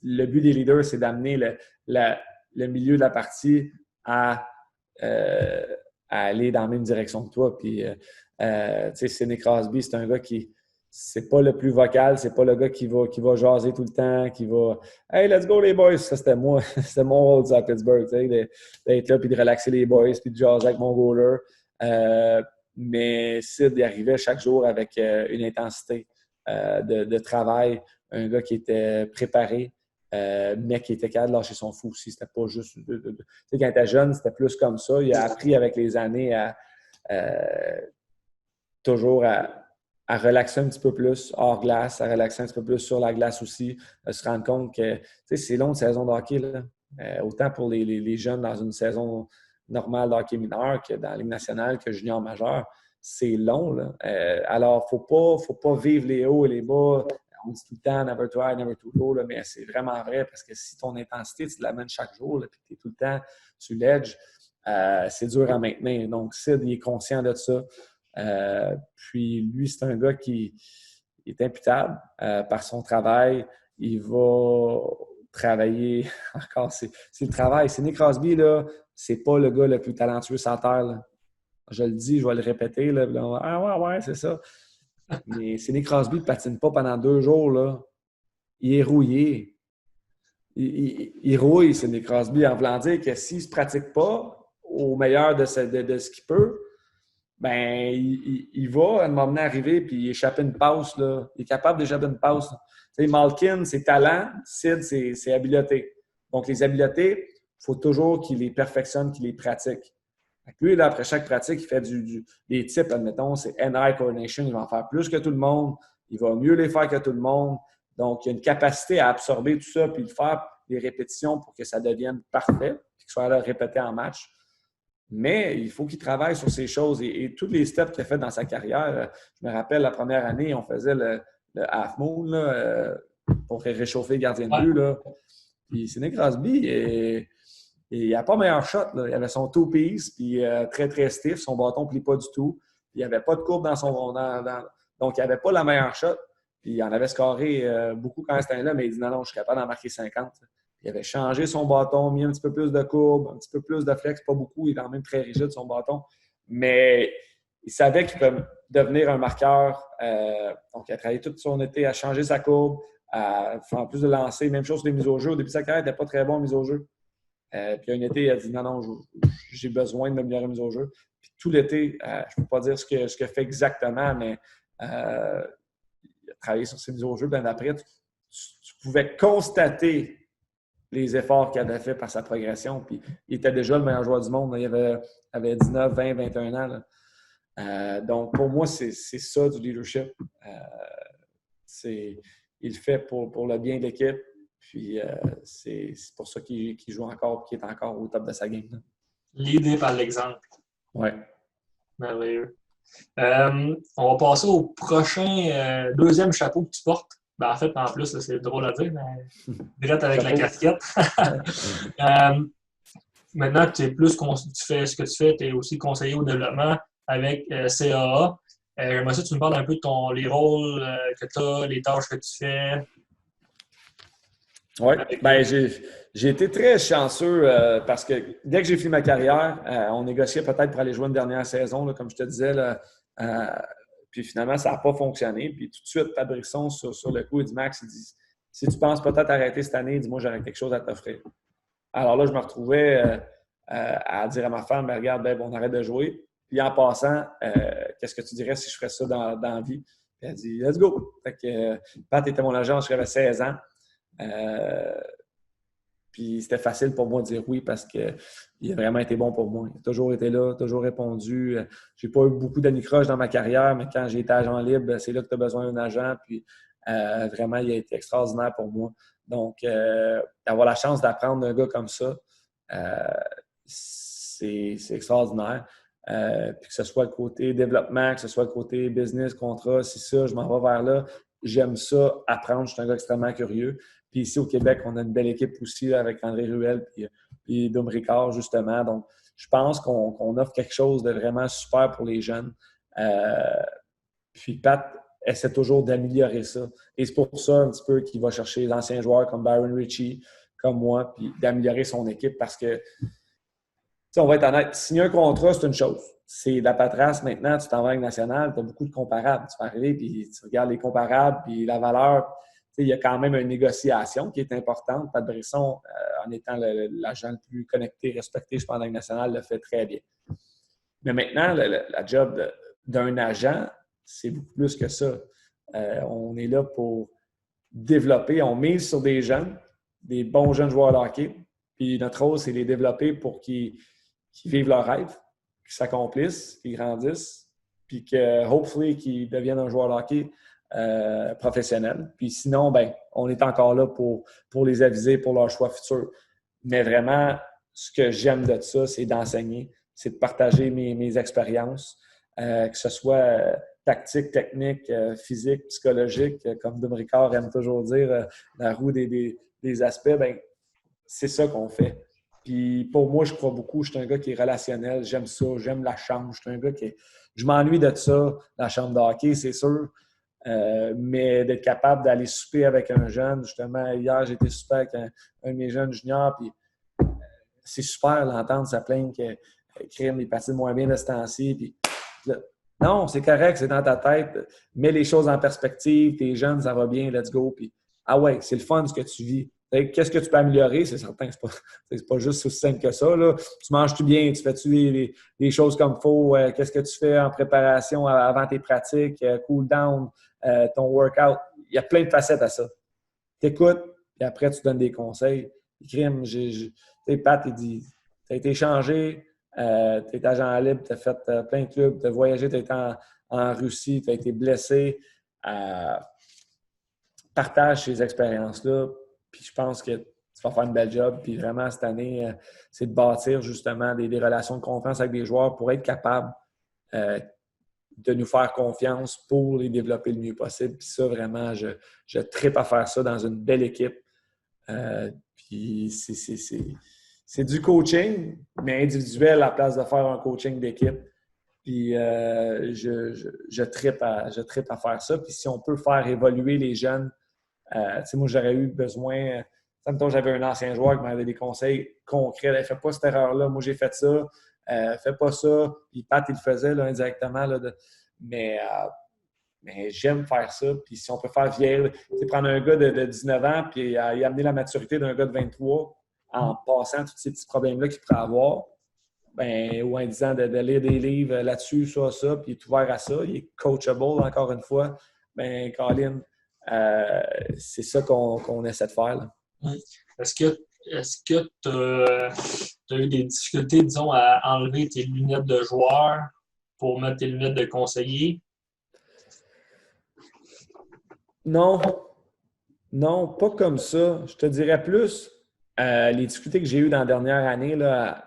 le but des leaders, c'est d'amener le milieu de la partie à aller dans la même direction que toi. Puis, Sidney Crosby, c'est un gars qui c'est pas le plus vocal, c'est pas le gars qui va jaser tout le temps, qui va « Hey, let's go les boys! » Ça, c'était moi. C'était mon rôle à Pittsburgh, d'être là puis de relaxer les boys puis de jaser avec mon goaler. Mais Sid, il arrivait chaque jour avec une intensité de travail. Un gars qui était préparé, mais qui était capable de lâcher son fou aussi. C'était pas juste... Tu sais, quand il était jeune, c'était plus comme ça. Il a appris avec les années à toujours à relaxer un petit peu plus hors glace, à relaxer un petit peu plus sur la glace aussi, à se rendre compte que c'est long une saison de hockey. Là. Autant pour les jeunes dans une saison normale de hockey mineur que dans la Ligue nationale, que junior majeur, c'est long. Là. Alors, il ne faut pas vivre les hauts et les bas. On dit tout le temps « never try, never too low », là, mais c'est vraiment vrai parce que si ton intensité, tu l'amènes chaque jour et que tu es tout le temps sur l'edge, c'est dur à maintenir. Donc, Sid, il est conscient de ça. Puis lui, c'est un gars qui est imputable par son travail. Il va travailler encore. C'est le travail. Sidney Crosby, là, c'est pas le gars le plus talentueux sur la terre. Là. Je le dis, je vais le répéter. Là, ah ouais, c'est ça. Mais Sidney Crosby ne patine pas pendant 2 jours. Là. Il est rouillé. Il rouille, Sidney Crosby, en voulant dire que s'il ne se pratique pas au meilleur de ce qu'il peut, ben il va à un moment donné arriver puis il échappe une passe. Là. Il est capable d'échapper une passe. Tu sais, Malkin, c'est talent. Sid, c'est habileté. Donc, les habiletés, il faut toujours qu'il les perfectionne, qu'il les pratique. Lui, là, après chaque pratique, il fait des types, admettons, c'est hand-eye coordination. Il va en faire plus que tout le monde. Il va mieux les faire que tout le monde. Donc, il y a une capacité à absorber tout ça puis de faire des répétitions pour que ça devienne parfait puis qu'il soit là répété en match. Mais il faut qu'il travaille sur ces choses et tous les steps qu'il a fait dans sa carrière. Je me rappelle, la première année, on faisait le half moon là, pour réchauffer le gardien de but. Là. Puis Sidney Crosby, il n'a pas meilleur shot. Là. Il avait son two-piece, puis très, très stiff. Son bâton ne plie pas du tout. Puis, il n'y avait pas de courbe dans son donc, il n'avait pas la meilleure shot. Puis, il en avait scoré beaucoup quand c'était là, mais il dit non, je suis capable d'en marquer 50. Il avait changé son bâton, mis un petit peu plus de courbe, un petit peu plus de flex, pas beaucoup. Il est quand même très rigide, son bâton. Mais il savait qu'il peut devenir un marqueur. Donc, il a travaillé tout son été à changer sa courbe, à faire plus de lancer. Même chose sur les mises au jeu. Au début de sa carrière, il n'était pas très bon en mise au jeu. Puis un été, il a dit non, j'ai besoin de m'améliorer mise au jeu. Puis tout l'été, je ne peux pas dire ce que fait exactement, mais il a travaillé sur ses mises au jeu. Bien d'après, tu pouvais constater les efforts qu'il avait fait par sa progression. Puis il était déjà le meilleur joueur du monde. Il avait 19, 20, 21 ans. Donc, pour moi, c'est ça du leadership. Il le fait pour le bien de l'équipe. Puis c'est pour ça qu'il joue encore et qu'il est encore au top de sa game. L'idée par l'exemple. Oui. Merveilleux. On va passer au prochain deuxième chapeau que tu portes. En fait, en plus, là, c'est drôle à dire, mais direct avec la casquette. Maintenant, tu fais ce que tu fais, tu es aussi conseiller au développement avec CAA. J'aimerais ça que tu me parles un peu de les rôles que tu as, les tâches que tu fais. Oui, j'ai été très chanceux parce que dès que j'ai fini ma carrière, on négociait peut-être pour aller jouer une dernière saison, là, comme je te disais. Là, puis finalement, ça n'a pas fonctionné. Puis tout de suite, Fabriçon, sur le coup, il dit Max, il dit si tu penses peut-être arrêter cette année, dis-moi, j'aurais quelque chose à t'offrir. Alors là, je me retrouvais à dire à ma femme regarde, on arrête de jouer. Puis en passant, qu'est-ce que tu dirais si je ferais ça dans la vie? Puis elle dit let's go. Fait que Pat était mon agent, j'avais 16 ans. Puis c'était facile pour moi de dire oui parce qu'il a vraiment été bon pour moi. Il a toujours été là, toujours répondu. J'ai pas eu beaucoup d'anicroches dans ma carrière, mais quand j'ai été agent libre, c'est là que tu as besoin d'un agent. Puis vraiment, il a été extraordinaire pour moi. Donc, d'avoir la chance d'apprendre d'un gars comme ça, c'est extraordinaire. Puis que ce soit le côté développement, que ce soit le côté business, contrat, c'est ça, je m'en vais vers là. J'aime ça, apprendre. Je suis un gars extrêmement curieux. Puis ici, au Québec, on a une belle équipe aussi là, avec André Ruel puis Dom Ricard, justement. Donc, je pense qu'on offre quelque chose de vraiment super pour les jeunes. Puis Pat essaie toujours d'améliorer ça. Et c'est pour ça un petit peu qu'il va chercher d'anciens joueurs comme Byron Ritchie, comme moi, puis d'améliorer son équipe parce que, on va être honnête, signer un contrat, c'est une chose. C'est de la paperasse. Maintenant, tu t'en vas avec nationale, tu as beaucoup de comparables. Tu vas arriver, puis tu regardes les comparables, puis la valeur. Il y a quand même une négociation qui est importante. Pat Brisson, en étant l'agent le plus connecté, respecté, je pense, dans la nationale, le fait très bien. Mais maintenant, la job d'un agent, c'est beaucoup plus que ça. On est là pour développer. On mise sur des jeunes, des bons jeunes joueurs de hockey. Puis notre rôle, c'est de les développer pour qu'ils vivent leurs rêves, qu'ils s'accomplissent, qu'ils grandissent, puis que, hopefully, qu'ils deviennent un joueur de hockey professionnel. Puis sinon, on est encore là pour les aviser pour leur choix futur. Mais vraiment, ce que j'aime de ça, c'est d'enseigner, c'est de partager mes expériences, que ce soit tactique, technique, physique, psychologique, comme Dom Ricard aime toujours dire, la roue des aspects, c'est ça qu'on fait. Puis pour moi, je crois beaucoup, je suis un gars qui est relationnel, j'aime ça, j'aime la chambre, je suis un gars je m'ennuie de ça, la chambre de hockey, c'est sûr. Mais d'être capable d'aller souper avec un jeune, justement, hier, j'ai été souper avec un de mes jeunes juniors, puis c'est super l'entendre sa plainte que Crime est parti de moins bien de ce temps-ci. Puis, non, c'est correct, c'est dans ta tête. Mets les choses en perspective, t'es jeune, ça va bien, let's go. Puis, ouais, c'est le fun ce que tu vis. Qu'est-ce que tu peux améliorer? C'est certain que c'est pas juste aussi simple que ça. Là. Tu manges-tu bien? Tu fais-tu les choses comme il faut? Qu'est-ce que tu fais en préparation avant tes pratiques? Cool down, ton workout? Il y a plein de facettes à ça. T'écoutes, puis après, tu donnes des conseils. Crime, Pat, il dit, tu as été changé, tu es agent libre, tu as fait plein de clubs, tu as voyagé, tu as été en Russie, tu as été blessé. Partage ces expériences-là, puis je pense que tu vas faire une belle job. Puis vraiment, cette année, c'est de bâtir justement des relations de confiance avec des joueurs pour être capable de nous faire confiance pour les développer le mieux possible. Puis ça, vraiment, je trippe à faire ça dans une belle équipe. Puis c'est du coaching, mais individuel à la place de faire un coaching d'équipe. Puis je trippe à faire ça. Puis si on peut faire évoluer les jeunes, moi, j'aurais eu besoin. Mettons, j'avais un ancien joueur qui m'avait des conseils concrets. Fais pas cette erreur-là. Moi, j'ai fait ça. Fais pas ça. Puis Pat, il le faisait là, indirectement. Là, mais j'aime faire ça. Puis si on peut faire vieillir, prendre un gars de 19 ans puis y amener la maturité d'un gars de 23 en passant tous ces petits problèmes-là qu'il pourrait avoir, ou en disant de lire des livres là-dessus, ça, puis il est ouvert à ça, il est coachable encore une fois, Colin, c'est ça qu'on essaie de faire. Là. Est-ce que est-ce que tu as eu des difficultés, disons, à enlever tes lunettes de joueur pour mettre tes lunettes de conseiller? Non, non, pas comme ça. Je te dirais plus, les difficultés que j'ai eues dans la dernière année, là,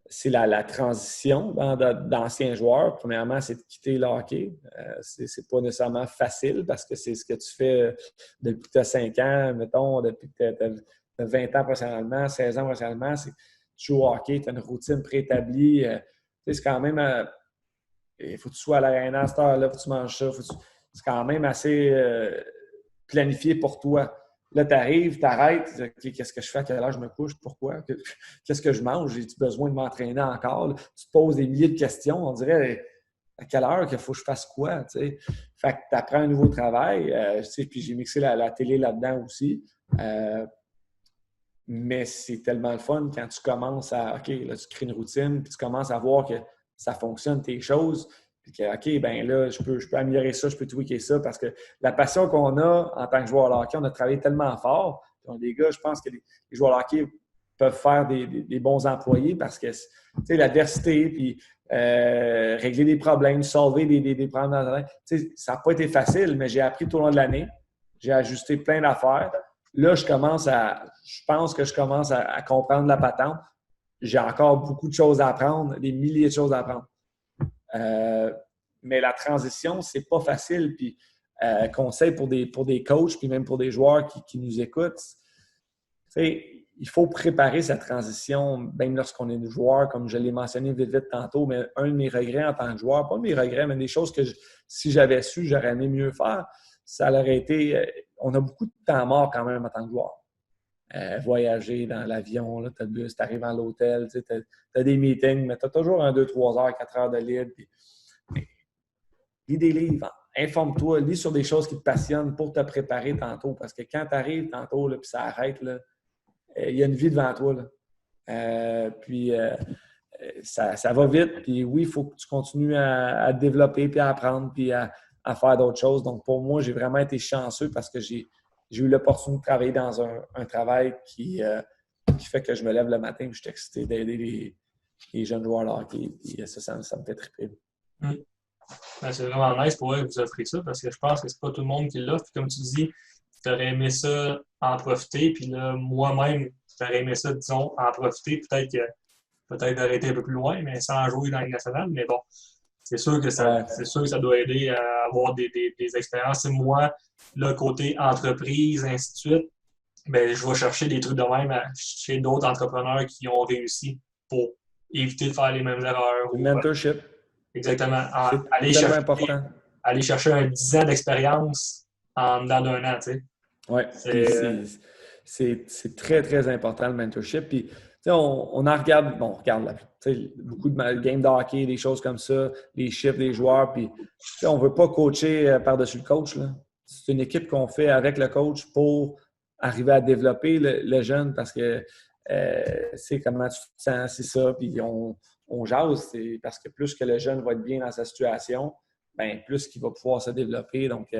c'est la transition d'anciens joueurs. Premièrement, c'est de quitter le hockey. C'est pas nécessairement facile parce que c'est ce que tu fais depuis que tu as 5 ans, mettons, depuis que tu as 20 ans professionnellement, 16 ans professionnellement. Tu joues au hockey, tu as une routine préétablie. C'est quand même. Il faut que tu sois à l'aréna à cette heure-là, il faut que tu manges ça. C'est quand même assez planifié pour toi. Là, tu arrives, tu arrêtes. Qu'est-ce que je fais? À quelle heure je me couche? Pourquoi? Qu'est-ce que je mange? J'ai-tu besoin de m'entraîner encore? Là, tu te poses des milliers de questions. On dirait à quelle heure qu'il faut que je fasse quoi? T'sais? Fait que tu apprends un nouveau travail. Puis j'ai mixé la télé là-dedans aussi. Mais c'est tellement le fun quand tu commences à, OK, là, tu crées une routine, puis tu commences à voir que ça fonctionne, tes choses, puis que, OK, ben là, je peux améliorer ça, je peux tweaker ça, parce que la passion qu'on a en tant que joueur de hockey, on a travaillé tellement fort. Donc, les gars, je pense que les joueurs de hockey peuvent faire des bons employés parce que, tu sais, l'adversité, puis régler des problèmes, solver des problèmes, tu sais, ça n'a pas été facile, mais j'ai appris tout au long de l'année. J'ai ajusté plein d'affaires. Là, je pense que je commence à comprendre la patente. J'ai encore beaucoup de choses à apprendre, des milliers de choses à apprendre. Mais la transition, c'est pas facile. Puis, conseil pour des coachs, puis même pour des joueurs qui nous écoutent, il faut préparer sa transition, même lorsqu'on est joueur, comme je l'ai mentionné vite tantôt. Mais un de mes regrets en tant que joueur, pas de mes regrets, mais des choses que si j'avais su, j'aurais aimé mieux faire, ça aurait été. On a beaucoup de temps mort quand même en tant que joueur. Voyager dans l'avion, tu as le bus, tu arrives à l'hôtel, tu as des meetings, mais tu as toujours 1, 2, 3 heures, 4 heures de libre. Lis des livres, informe-toi, lis sur des choses qui te passionnent pour te préparer tantôt. Parce que quand tu arrives tantôt, puis ça arrête, il y a une vie devant toi. Ça va vite. Puis oui, il faut que tu continues à te développer, puis à apprendre, puis à faire d'autres choses. Donc, pour moi, j'ai vraiment été chanceux parce que j'ai eu l'opportunité de travailler dans un travail qui fait que je me lève le matin et je suis excité d'aider les jeunes joueurs de hockey. Puis ça me fait triper. Ben, c'est vraiment nice pour eux que vous offrez ça parce que je pense que c'est pas tout le monde qui l'offre. Comme tu dis, tu aurais aimé ça en profiter. Puis là, moi-même, j'aurais aimé ça, disons, en profiter. Peut-être d'arrêter un peu plus loin, mais sans jouer dans la Ligue nationale. Mais bon, c'est sûr que ça doit aider à avoir des expériences. Et moi, le côté entreprise, ainsi de suite, ben, je vais chercher des trucs de même chez d'autres entrepreneurs qui ont réussi pour éviter de faire les mêmes erreurs. Le mentorship. Exactement. C'est tellement important. Aller chercher un 10 ans d'expérience en dedans d'un an, tu sais. Oui, c'est très, très important le mentorship. Puis, on en regarde, on regarde beaucoup de games de hockey, des choses comme ça, les chiffres des joueurs. Puis, on ne veut pas coacher par-dessus le coach. C'est une équipe qu'on fait avec le coach pour arriver à développer le jeune parce que c'est comment tu te sens, c'est ça. Puis, on jase, parce que plus que le jeune va être bien dans sa situation, bien, plus qu'il va pouvoir se développer. Donc,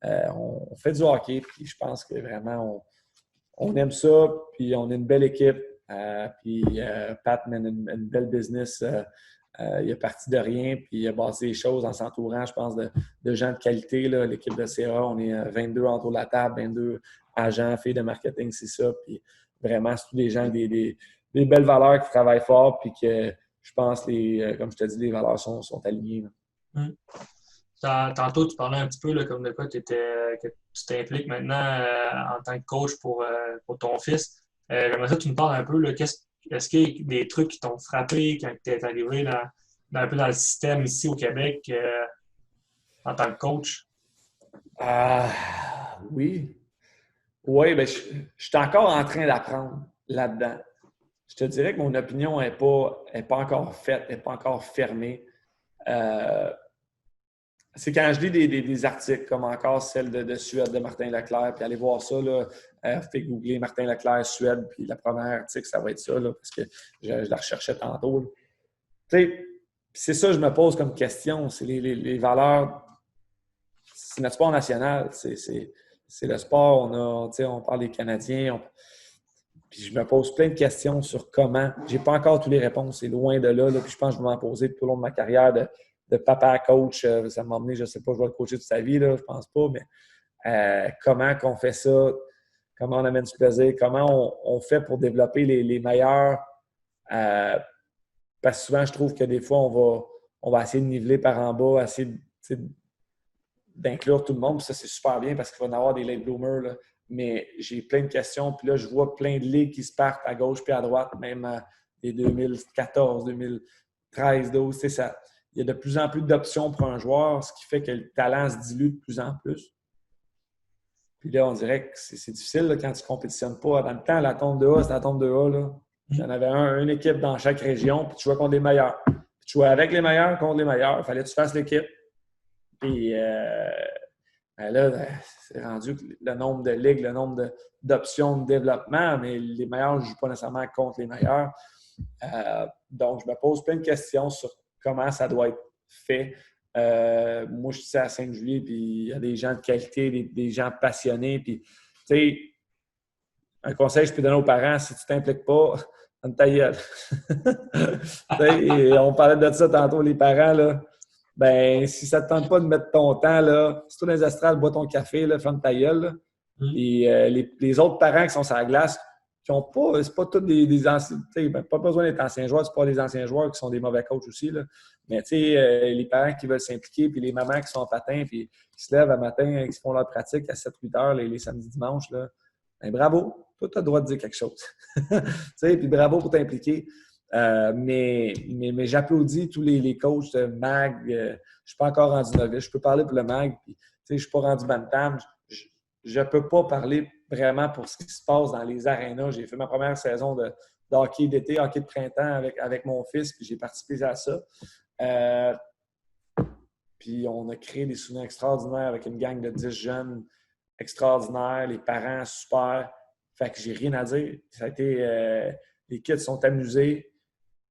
on fait du hockey, puis je pense que vraiment, on aime ça, puis on est une belle équipe. Pat mène une belle business. Il est parti de rien, puis il a bâti des choses en s'entourant, je pense, de gens de qualité. Là. L'équipe de CA, on est 22 autour de la table, 22 agents, filles de marketing, c'est ça. Puis vraiment, c'est tous des gens des belles valeurs qui travaillent fort, puis que je pense, comme je te dis, les valeurs sont alignées. Tantôt, tu parlais un petit peu là, comme de quoi que tu t'impliques maintenant en tant que coach pour ton fils. J'aimerais ça que tu me parles un peu, là, est-ce qu'il y a des trucs qui t'ont frappé quand tu es arrivé un peu dans le système ici au Québec en tant que coach? Oui. Oui, bien, je suis encore en train d'apprendre là-dedans. Je te dirais que mon opinion n'est pas encore faite, n'est pas encore fermée. C'est quand je lis des articles, comme encore celle de Suède de Martin Leclerc, puis allez voir ça, là, faites googler Martin Leclerc, Suède, puis la première article, ça va être ça, là, parce que je la recherchais tantôt. Tu sais, c'est ça que je me pose comme question, c'est les valeurs. C'est notre sport national, c'est le sport, on parle des Canadiens. Puis je me pose plein de questions sur comment. Je n'ai pas encore toutes les réponses, c'est loin de là, puis je pense que je vais m'en poser tout au long de ma carrière de papa à coach. Ça m'a emmené, je ne sais pas, je vais le coacher toute sa vie, là, je ne pense pas, mais comment qu'on fait ça, comment on amène du plaisir, comment on fait pour développer les meilleurs. Parce que souvent, je trouve que des fois, on va essayer de niveler par en bas, essayer d'inclure tout le monde. Puis ça, c'est super bien parce qu'il va y en avoir des late bloomers. Là. Mais j'ai plein de questions. Puis là, je vois plein de ligues qui se partent à gauche puis à droite, même des 2014, 2013, 12. Ça, il y a de plus en plus d'options pour un joueur, ce qui fait que le talent se dilue de plus en plus. Puis là, on dirait que c'est difficile là, quand tu ne compétitionnes pas. Dans le temps, la tombe de A, c'était la tombe de A. Là. Il y en avait une équipe dans chaque région, puis tu jouais contre les meilleurs. Puis tu jouais avec les meilleurs contre les meilleurs. Il fallait que tu fasses l'équipe. Puis ben là, c'est rendu le nombre de ligues, le nombre d'options de développement, mais les meilleurs ne jouent pas nécessairement contre les meilleurs. Donc, je me pose plein de questions sur comment ça doit être fait. Moi, je suis à Sainte-Julie, puis il y a des gens de qualité, des gens passionnés. Puis, tu sais, un conseil que je peux donner aux parents, si tu ne t'impliques pas, donne ta gueule. On parlait de ça tantôt, les parents, là. Ben, si ça ne te tente pas de mettre ton temps, là, si tu es dans les astrales, bois ton café, là, ferme ta gueule. Là. Et les autres parents qui sont sur la glace, qui n'ont pas, c'est pas tous des anciens, ben, pas besoin d'être anciens joueurs, c'est pas des anciens joueurs qui sont des mauvais coachs aussi, là. Mais tu sais, les parents qui veulent s'impliquer, puis les mamans qui sont en patin, puis qui se lèvent le matin, qui font leur pratique à 7-8 heures les samedis, dimanches, là, ben bravo, toi, tu as le droit de dire quelque chose. Puis bravo pour t'impliquer. Mais j'applaudis tous les coachs de MAG. Je ne suis pas encore rendu novice. Je peux parler pour le MAG. Puis, je ne suis pas rendu bantam. Je ne peux pas parler vraiment pour ce qui se passe dans les arénas. J'ai fait ma première saison de hockey d'été, hockey de printemps avec mon fils. Puis j'ai participé à ça. Puis on a créé des souvenirs extraordinaires avec une gang de 10 jeunes extraordinaires. Les parents, super. Fait que j'ai rien à dire. Ça a été... les kids sont amusés.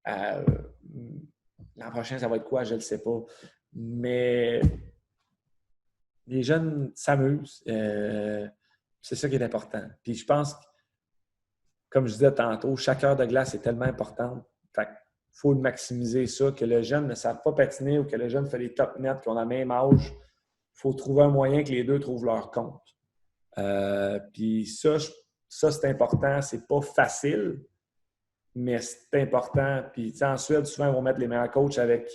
L'an prochain, ça va être quoi? Je ne le sais pas. Mais les jeunes s'amusent. C'est ça qui est important. Puis je pense, comme je disais tantôt, chaque heure de glace est tellement importante. Fait qu'il faut maximiser ça, que le jeune ne savent pas patiner ou que le jeune fait des top nets, qu'on a le même âge. Il faut trouver un moyen que les deux trouvent leur compte. Puis ça, c'est important. C'est pas facile, mais c'est important. Puis en Suède, souvent, ils vont mettre les meilleurs coachs avec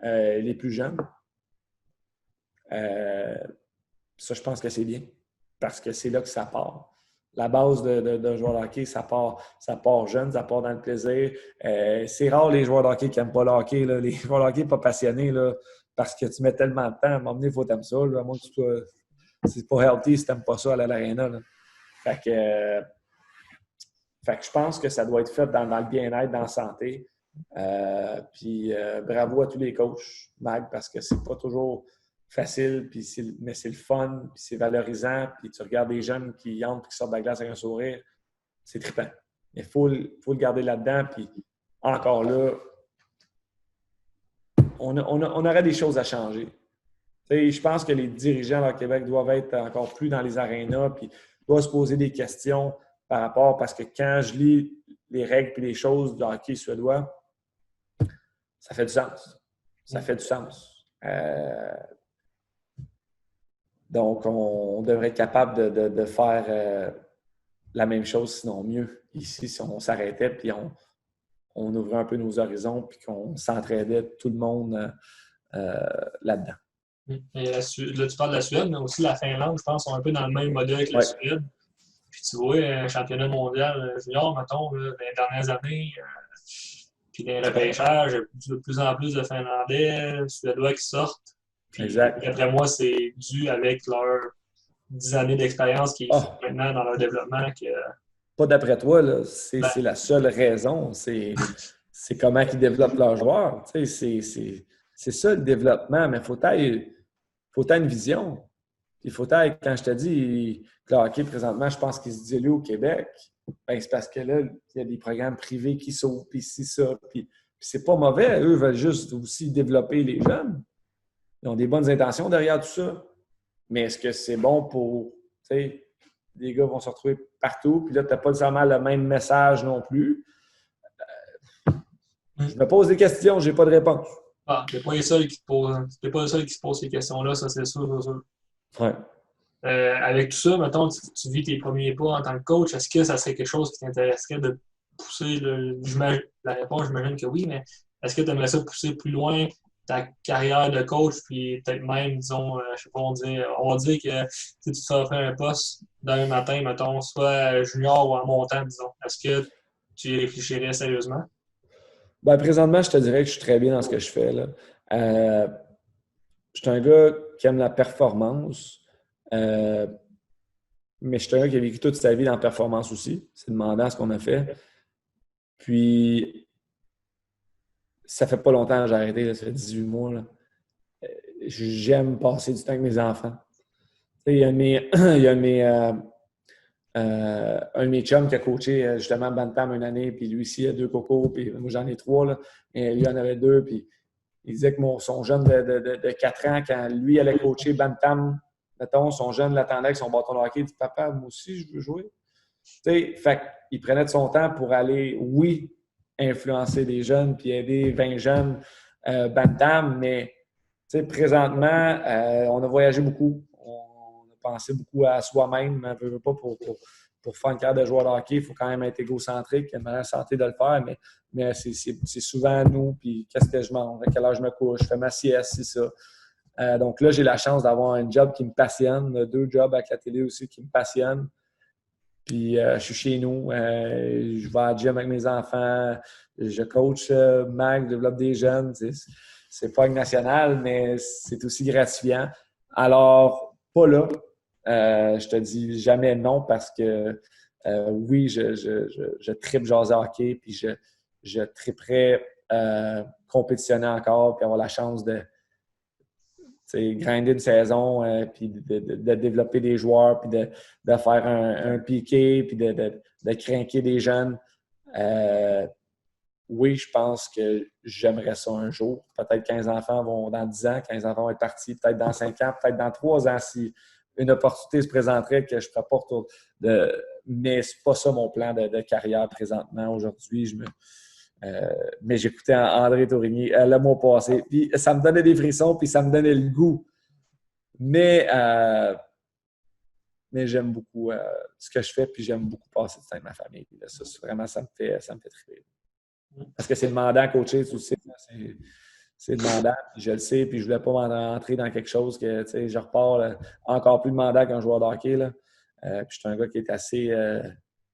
les plus jeunes. Ça, je pense que c'est bien, parce que c'est là que ça part. La base d'un joueur de hockey, ça part jeune, ça part dans le plaisir. C'est rare les joueurs de hockey qui n'aiment pas le hockey. Là. Les joueurs de hockey pas passionnés, là, parce que tu mets tellement de temps. À un moment donné, il faut t'aimer ça. Là. Moi, c'est pas healthy si tu n'aimes pas ça à l'aréna. Fait que je pense que ça doit être fait dans le bien-être, dans la santé. Puis bravo à tous les coachs, Mag, parce que c'est pas toujours facile, mais c'est le fun, puis c'est valorisant, puis tu regardes des jeunes qui entrent et qui sortent de la glace avec un sourire, c'est trippant. Mais il faut le garder là-dedans, puis encore là, on aurait des choses à changer. Je pense que les dirigeants là, au Québec doivent être encore plus dans les arénas, puis doivent se poser des questions par rapport, parce que quand je lis les règles et les choses du hockey suédois, ça fait du sens. Ça fait du sens. Donc, on devrait être capable de faire la même chose, sinon mieux. Ici, si on s'arrêtait puis on ouvrait un peu nos horizons puis qu'on s'entraidait tout le monde là-dedans. Et là, tu parles de la Suède, mais aussi la Finlande, je pense, sont un peu dans le même modèle que la Suède. Puis tu vois, un championnat mondial junior, mettons, là, dans les dernières années, puis dans le repêchage, il y a de plus en plus de Finlandais, Suédois qui sortent. Puis, exact. Après moi, c'est dû avec leurs 10 années d'expérience qui est maintenant dans leur développement. Pas d'après toi, là, c'est la seule raison. C'est comment ils développent leurs joueurs. C'est ça le développement, mais il faut avoir une vision. Il faut être, quand je te dis que le hockey, présentement, je pense qu'il se dilue au Québec, ben, c'est parce que là, il y a des programmes privés qui s'ouvrent, puis ci, ça. Puis c'est pas mauvais. Eux veulent juste aussi développer les jeunes. Ils ont des bonnes intentions derrière tout ça. Mais est-ce que c'est bon pour des gars vont se retrouver partout. Puis là, tu n'as pas nécessairement le même message non plus. Je me pose des questions, je n'ai pas de réponse. Ah, tu n'es pas les seuls qui t'es pas le seul qui se pose ces questions-là, ça c'est sûr, c'est sûr. Ouais. Avec tout ça, mettons, tu vis tes premiers pas en tant que coach, est-ce que ça serait quelque chose qui t'intéresserait de pousser la réponse, j'imagine que oui, mais est-ce que tu aimerais ça pousser plus loin ta carrière de coach, puis peut-être même, disons, je sais pas, on va dire que tu te fais offrir un poste demain matin, mettons, soit junior ou en montant, disons. Est-ce que tu y réfléchirais sérieusement? Ben, présentement, je te dirais que je suis très bien dans ce que je fais, là. Je suis un gars qui aime la performance, mais je suis un gars qui a vécu toute sa vie dans la performance aussi. C'est demandant ce qu'on a fait. Puis, ça fait pas longtemps que j'ai arrêté, là, ça fait 18 mois. Là. J'aime passer du temps avec mes enfants. Tu sais, il y a un de mes chums qui a coaché justement Bantam une année, puis lui aussi, il a 2 cocos, puis moi j'en ai 3, là, et lui en avait 2, puis il disait que son jeune de 4 ans, quand lui allait coacher Bantam, mettons, son jeune l'attendait avec son bâton de hockey, il dit « Papa, moi aussi, je veux jouer. » Tu sais, fait qu'il prenait de son temps pour aller, oui, influencer des jeunes, puis aider 20 jeunes Bantam, mais tu sais, présentement, on a voyagé beaucoup. On a pensé beaucoup à soi-même, mais on ne veut pas pour faire une carrière de joueur de hockey, il faut quand même être égocentrique, il y a une manière santé de le faire, mais c'est souvent nous, puis qu'est-ce que je mange, à quelle heure je me couche, je fais ma sieste, c'est ça. Donc là, j'ai la chance d'avoir un job qui me passionne, 2 jobs avec la télé aussi qui me passionnent. Puis je suis chez nous, je vais à la gym avec mes enfants, je coach Mag, je développe des jeunes. C'est pas une nationale, mais c'est aussi gratifiant. Alors, pas là. Je te dis jamais non parce que oui, je tripe jaser hockey, puis je triperais compétitionner encore, puis avoir la chance de grinder une saison, puis de développer des joueurs, puis de faire un piqué, puis de craquer des jeunes. Oui, je pense que j'aimerais ça un jour. Peut-être 15 enfants vont dans 10 ans, 15 enfants vont être partis, peut-être dans 5 ans, peut-être dans 3 ans, si une opportunité se présenterait que je ferais pas retour de. Mais c'est pas ça mon plan de carrière présentement. Aujourd'hui, mais j'écoutais André Tourigny le mois passé, puis ça me donnait des frissons, puis ça me donnait le goût. Mais j'aime beaucoup ce que je fais, puis j'aime beaucoup passer du temps avec ma famille. Puis là, vraiment, ça me fait triper. Parce que c'est demandant à coacher, tu le sais. C'est demandant, puis je le sais, puis je ne voulais pas m'entrer dans quelque chose que, tu sais, je repars là, encore plus demandant qu'un joueur de hockey. Là. Puis je suis un gars qui est assez...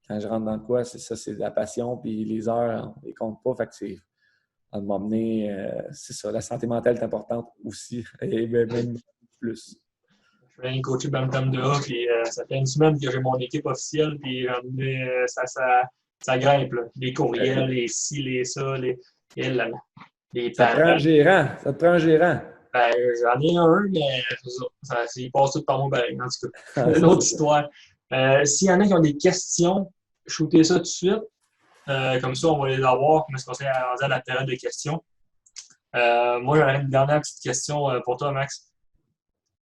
quand je rentre dans le quoi, c'est ça, c'est de la passion, puis les heures, on ne les compte pas. Fait que c'est... À m'emmener, c'est ça, la santé mentale est importante aussi, et même plus. Je viens de coacher Bantam 2A, puis ça fait une semaine que j'ai mon équipe officielle, puis ça grimpe, là. Les courriels, les ci, les ça, les Ça te prend un parents. gérant. Ça te prend un gérant. Ben, j'en ai un, mais il passe tout par mon bain, en tout cas. C'est une autre histoire. S'il y en a qui ont des questions, shootez ça tout de suite. Comme ça, on va les avoir, comme ça, on s'est rendu à la période de questions. Moi, j'aurais une dernière petite question pour toi, Max.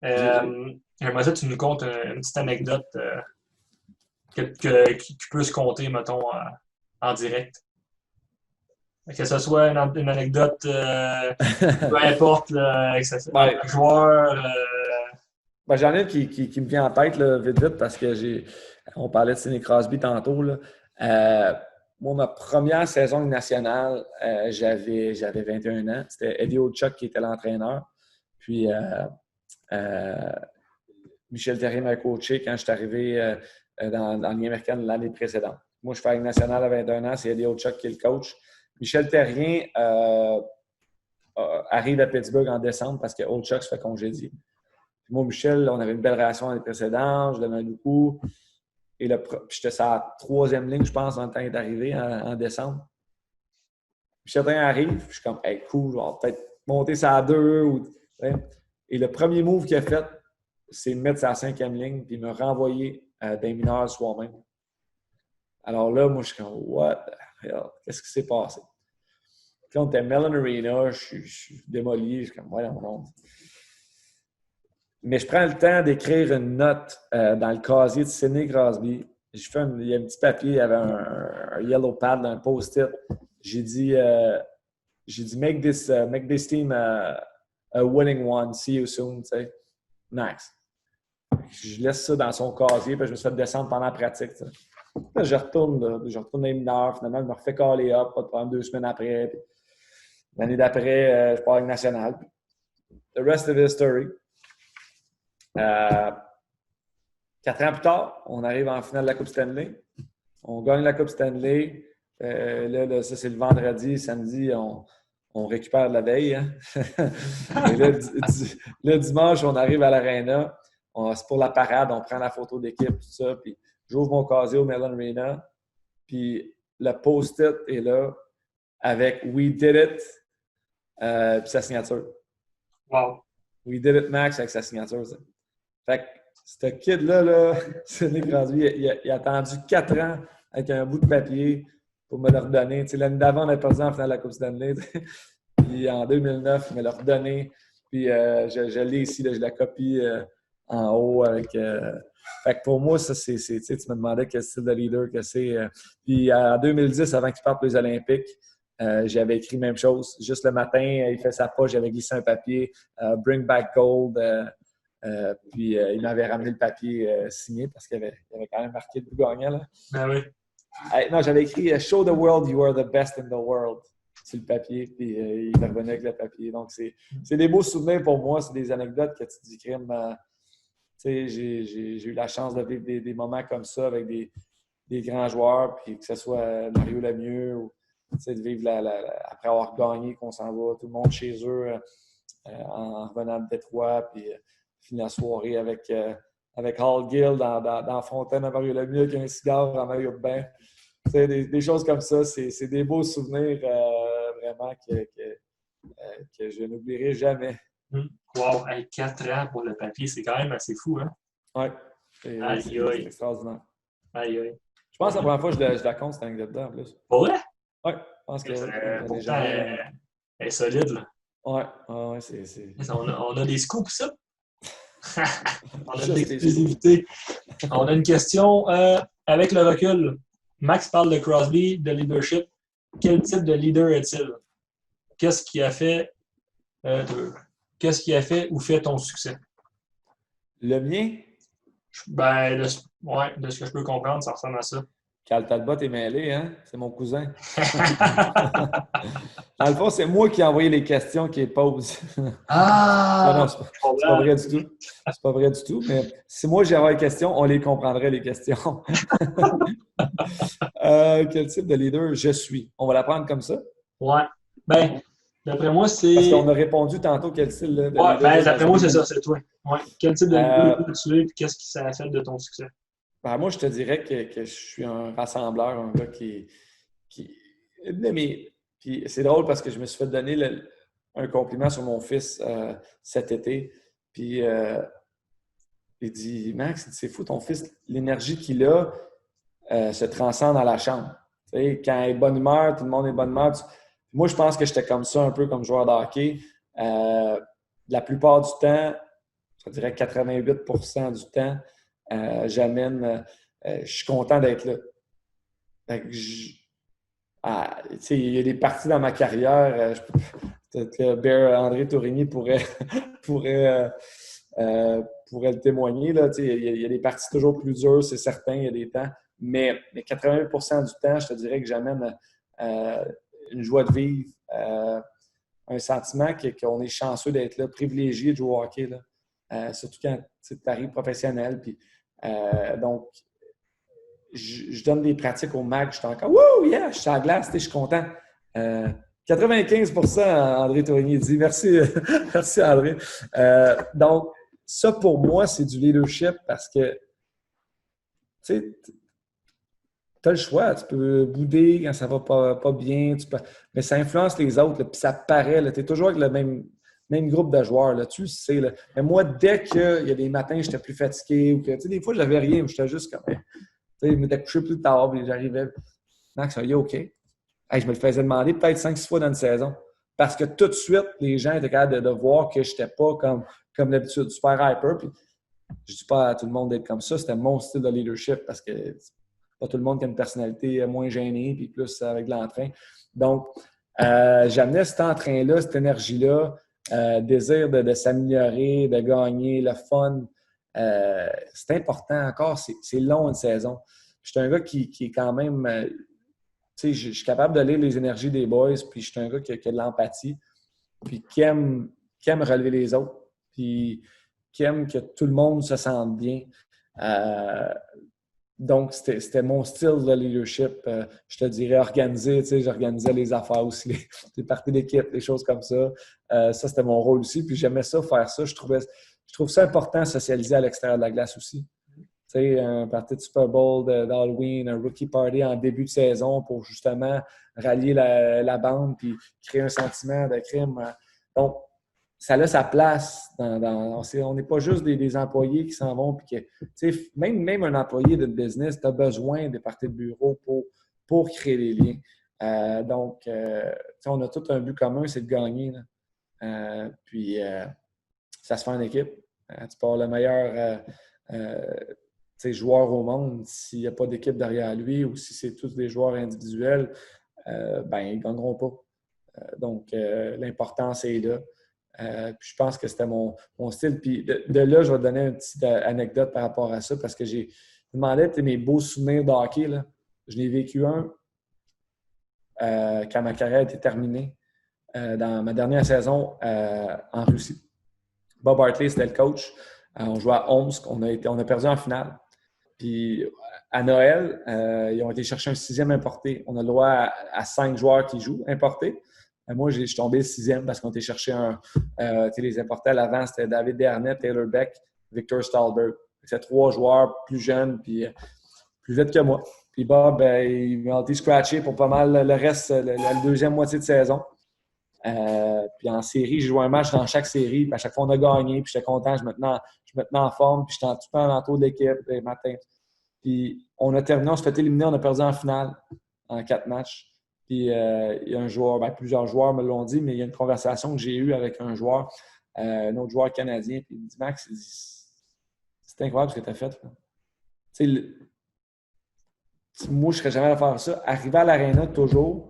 J'aimerais ça que tu nous contes une petite anecdote qui peut se compter, mettons, en direct. Que ce soit une anecdote, peu importe, un joueur. Ben, j'en ai une qui me vient en tête là, vite, vite, parce que on parlait de Sidney Crosby tantôt. Là. Moi, ma première saison nationale, j'avais 21 ans. C'était Eddie Olchuk qui était l'entraîneur. Puis Michel Therrien m'a coaché quand je suis arrivé dans la Ligue américaine l'année précédente. Moi, je fais la Ligue nationale à 21 ans, c'est Eddie Olchuk qui est le coach. Michel Therrien arrive à Pittsburgh en décembre parce que Olchuk se fait congédier. Puis moi, Michel, on avait une belle relation l'année précédente, je l'aimais beaucoup. Et j'étais sur la 3e ligne, je pense, en temps d'arriver en décembre. Michel Therrien arrive, puis je suis comme, hey, cool, on va peut-être monter ça à 2. Et le premier move qu'il a fait, c'est de mettre sa 5e ligne puis me renvoyer des mineurs le soir même. Alors là, moi, je suis comme, what the hell? Qu'est-ce qui s'est passé? Puis on était à Mellon Arena, je suis démoli, je suis comme, ouais, non. Mais je prends le temps d'écrire une note dans le casier de Sidney Crosby. Il y a un petit papier, il y avait un yellow pad, un post-it. J'ai dit make this team a winning one. See you soon. Tu sais. Max. Je laisse ça dans son casier, puis je me suis fait descendre pendant la pratique. Tu sais. Là, je retourne dans les mineurs. Finalement, je me refais caller up, pas de problème, 2 semaines après. Puis, l'année d'après, je pars avec National. The rest of history. 4 ans plus tard, on arrive en finale de la Coupe Stanley. On gagne la Coupe Stanley. Là, ça, c'est le vendredi. Samedi, on récupère de la veille. Hein? Et là, le dimanche, on arrive à l'Arena. C'est pour la parade. On prend la photo d'équipe, tout ça. Puis j'ouvre mon casier au Mellon Arena. Puis le post-it est là avec We Did It puis sa signature. Wow. We Did It Max avec sa signature. Ça. Fait que ce kid-là, Sidney Crosby, il a attendu 4 ans avec un bout de papier pour me le redonner. Tu sais, l'année d'avant, on a perdu en finale de la Coupe Stanley. Puis en 2009, il me l'a redonné. Puis je l'ai ici, là, je la copie en haut avec. Fait que pour moi, ça, tu me demandais quel style de leader que c'est. Puis en 2010, avant qu'il parte pour les Olympiques, j'avais écrit la même chose. Juste le matin, il fait sa poche, j'avais glissé un papier, Bring Back Gold. Puis il m'avait ramené le papier signé parce qu'il avait quand même marqué le but gagnant. Là. Ben oui. Non, j'avais écrit Show the world you are the best in the world sur le papier. Puis il revenait avec le papier. Donc, c'est des beaux souvenirs pour moi. C'est des anecdotes que tu dis, crime. J'ai eu la chance de vivre des moments comme ça avec des grands joueurs. Puis que ce soit Mario Lemieux ou de vivre après avoir gagné, qu'on s'en va, tout le monde chez eux en revenant de Détroit. Puis finir la soirée avec Hall Gill dans la fontaine à Mario Lemieux avec un cigare en maillot de bain. Des choses comme ça, c'est des beaux souvenirs vraiment que je n'oublierai jamais. Wow, 4 ans pour le papier, c'est quand même assez fou, hein? Oui, c'est extraordinaire. Aïe, aïe. Je pense que la première fois que je la compte, c'était anecdote en plus. Pour vrai? Oui, je pense que pourtant, elle est solide, là. Oui, c'est... On a des scoops, ça? On a de l'exclusivité. On a une question avec le recul. Max parle de Crosby, de leadership. Quel type de leader est-il? Qu'est-ce qui a fait ou fait ton succès? Le mien? Ben, de ce que je peux comprendre, ça ressemble à ça. Cal Talbot est mêlé, hein? C'est mon cousin. Dans le fond, c'est moi qui ai envoyé les questions qu'il pose. Ah! Non, c'est pas vrai du tout. C'est pas vrai du tout, mais si moi j'ai envoyé les questions, on les comprendrait, les questions. Quel type de leader je suis? On va la prendre comme ça? Ouais. Ben, d'après moi, c'est... Parce qu'on a répondu tantôt quel style de leader. Ouais, ben, d'après moi, c'est ça, c'est toi. Ouais. Quel type de leader tu es et qu'est-ce qui ça fait de ton succès? Ben, moi, je te dirais que je suis un rassembleur, un gars qui... Puis c'est drôle parce que je me suis fait donner un compliment sur mon fils cet été. Puis il dit, Max, c'est fou, ton fils, l'énergie qu'il a se transcende dans la chambre. Tu sais, quand il est de bonne humeur, tout le monde est de bonne humeur. Moi, je pense que j'étais comme ça un peu comme joueur de hockey. La plupart du temps, je dirais 88% du temps, j'amène, je suis content d'être là. Il y a des parties dans ma carrière, peut-être que André Tourigny pourrait le témoigner. Là, il y a des parties toujours plus dures, c'est certain, il y a des temps. Mais 80% du temps, je te dirais que j'amène une joie de vivre, un sentiment qu'on est chanceux d'être là, privilégié de jouer au hockey. Là. Surtout quand tu arrives professionnel. Puis, donc, je donne des pratiques au MAC, je suis encore « Wouh, yeah, je suis à la glace, je suis content. » 95%, André Tourigny dit. Merci, merci André. Donc, ça pour moi, c'est du leadership parce que tu as le choix. Tu peux bouder quand ça va pas bien, mais ça influence les autres, puis ça paraît. Tu es toujours avec le même groupe de joueurs, là, tu sais. Là. Mais moi, dès qu'il y a des matins, j'étais plus fatigué, ou que des fois, je n'avais rien, mais j'étais juste comme. Je m'étais couché plus tard, puis j'arrivais. Max, il est OK. Hey, je me le faisais demander peut-être 5-6 fois dans une saison. Parce que tout de suite, les gens étaient capables de voir que je n'étais pas comme comme d'habitude, super hyper. Puis, je ne dis pas à tout le monde d'être comme ça. C'était mon style de leadership parce que c'est pas tout le monde qui a une personnalité moins gênée puis plus avec de l'entrain. Donc, j'amenais cet entrain-là, cette énergie-là, désir de s'améliorer, de gagner, le fun. C'est important encore. C'est long une saison. Je suis un gars qui est quand même... tu sais, je suis capable de lire les énergies des boys, puis je suis un gars qui a de l'empathie, puis qui aime relever les autres, puis qui aime que tout le monde se sente bien. Donc, c'était mon style de leadership. Je te dirais organisé, tu sais, j'organisais les affaires aussi, les parties d'équipe, les choses comme ça. Ça, c'était mon rôle aussi. Puis j'aimais ça, faire ça. Je trouve ça important de socialiser à l'extérieur de la glace aussi. Tu sais, un party de Super Bowl, d'Halloween, un rookie party en début de saison pour justement rallier la bande puis créer un sentiment de crime. Donc, ça a sa place. On n'est pas juste des employés qui s'en vont. Puis que, même un employé de business, tu as besoin des parties de bureau pour créer les liens. Donc, on a tout un but commun, c'est de gagner. Puis, ça se fait en équipe. Tu pars le meilleur joueur au monde. S'il n'y a pas d'équipe derrière lui ou si c'est tous des joueurs individuels, ils ne gagneront pas. Donc, l'importance est là. Puis je pense que c'était mon style. Puis de là, je vais te donner une petite anecdote par rapport à ça parce que j'ai demandé mes beaux souvenirs de hockey. Là. Je n'ai vécu un quand ma carrière était terminée dans ma dernière saison en Russie. Bob Hartley, c'était le coach. On jouait à Omsk. On a perdu en finale. Puis à Noël, ils ont été chercher un 6e importé. On a le droit à 5 joueurs qui jouent importés. Moi, je suis tombé le 6e parce qu'on était cherché les importés à l'avant, c'était David Desharnais, Taylor Beck, Victor Stahlberg. C'était 3 joueurs plus jeunes puis plus vite que moi. Puis Bob, il m'a été scratché pour pas mal le reste, la deuxième moitié de saison. Puis en série, j'ai joué un match dans chaque série. Puis à chaque fois, on a gagné. Puis j'étais content, je me tenais en forme. Puis j'étais en tout temps l'entour de l'équipe les matins. Puis on a terminé, on s'est fait éliminer, on a perdu en finale en 4 matchs. Puis il y a un joueur, plusieurs joueurs me l'ont dit, mais il y a une conversation que j'ai eue avec un joueur, un autre joueur canadien. Puis il me dit, Max, c'est incroyable ce que tu as fait. Moi, je ne serais jamais à faire ça. Arriver à l'aréna toujours,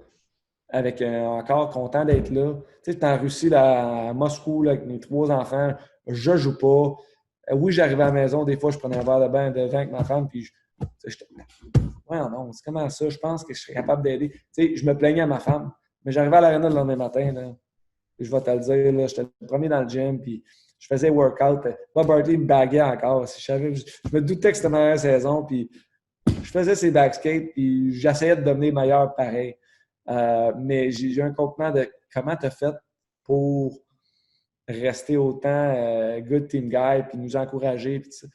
avec encore content d'être là. Tu sais, en Russie, là, à Moscou, là, avec mes 3 enfants, je ne joue pas. Oui, j'arrivais à la maison, des fois, je prenais un verre de bain devant avec ma femme, puis ouais, non, c'est comment ça? Je pense que je serais capable d'aider. Tu sais, je me plaignais à ma femme, mais j'arrivais à l'aréna le lendemain matin, là, je vais te le dire, là, j'étais le premier dans le gym, puis je faisais workout. Bob Hartley me baguait encore. Je me doutais que c'était ma meilleure saison, puis je faisais ses backskates, puis j'essayais de devenir meilleur pareil. Mais j'ai un contenant de comment tu as fait pour rester autant good team guy, puis nous encourager, puis tout ça.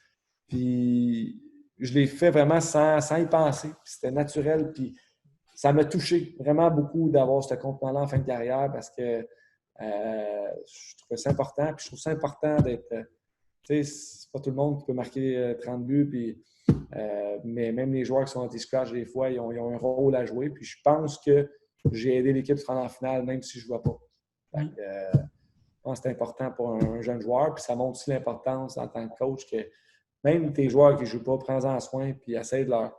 Puis je l'ai fait vraiment sans y penser. Puis c'était naturel. Puis ça m'a touché vraiment beaucoup d'avoir ce contenant-là en fin de carrière parce que je trouvais ça important. Puis je trouve ça important d'être. Tu sais, c'est pas tout le monde qui peut marquer 30 buts. Puis, mais même les joueurs qui sont anti-scratch, des fois, ils ont un rôle à jouer. Puis je pense que j'ai aidé l'équipe à se rendre en finale, même si je ne vois pas. Fait que, je pense que c'est important pour un jeune joueur. Puis ça montre aussi l'importance en tant que coach que même tes joueurs qui ne jouent pas, prends-en soin puis essaie de leur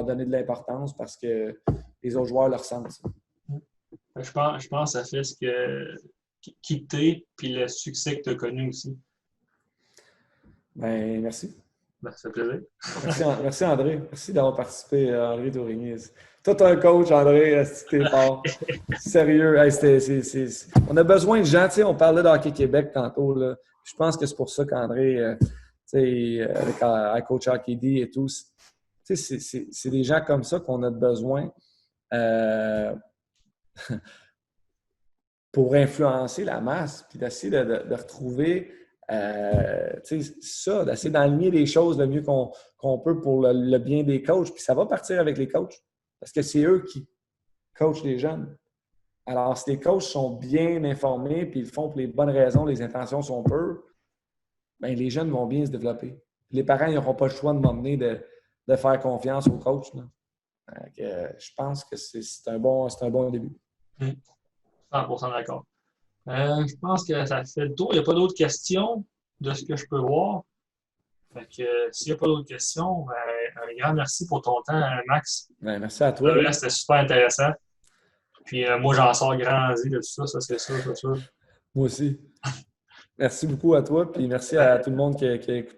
donner de l'importance parce que les autres joueurs le ressentent. Ça. Je pense que ça fait ce qui t'es puis le succès que tu as connu aussi. Ben, merci. Ben, ça fait plaisir. Merci André. Merci d'avoir participé, André Tourigny. Toi, tu es un coach, André. T'es fort. Sérieux. Hey, on a besoin de gens. On parlait de Hockey Québec tantôt. Là. Je pense que c'est pour ça qu'André, avec Coach Hockey D et tout, c'est des gens comme ça qu'on a besoin pour influencer la masse puis d'essayer de retrouver ça, d'essayer d'aligner les choses le mieux qu'on peut pour le bien des coachs. Puis ça va partir avec les coachs parce que c'est eux qui coachent les jeunes. Alors, si les coachs sont bien informés puis ils le font pour les bonnes raisons, les intentions sont pures, bien, les jeunes vont bien se développer. Puis les parents n'auront pas le choix de m'emmener de faire confiance aux coachs. Donc, je pense que c'est un bon début. 100% d'accord. Je pense que ça fait le tour. Il n'y a pas d'autres questions. de ce que je peux voir. Fait que s'il n'y a pas d'autres questions, ben, un grand merci pour ton temps, Max. Ben, merci à toi. C'était super intéressant. Puis moi, j'en sors grandi de tout ça, c'est sûr, c'est sûr. Moi aussi. Merci beaucoup à toi, puis merci à tout le monde qui a écouté.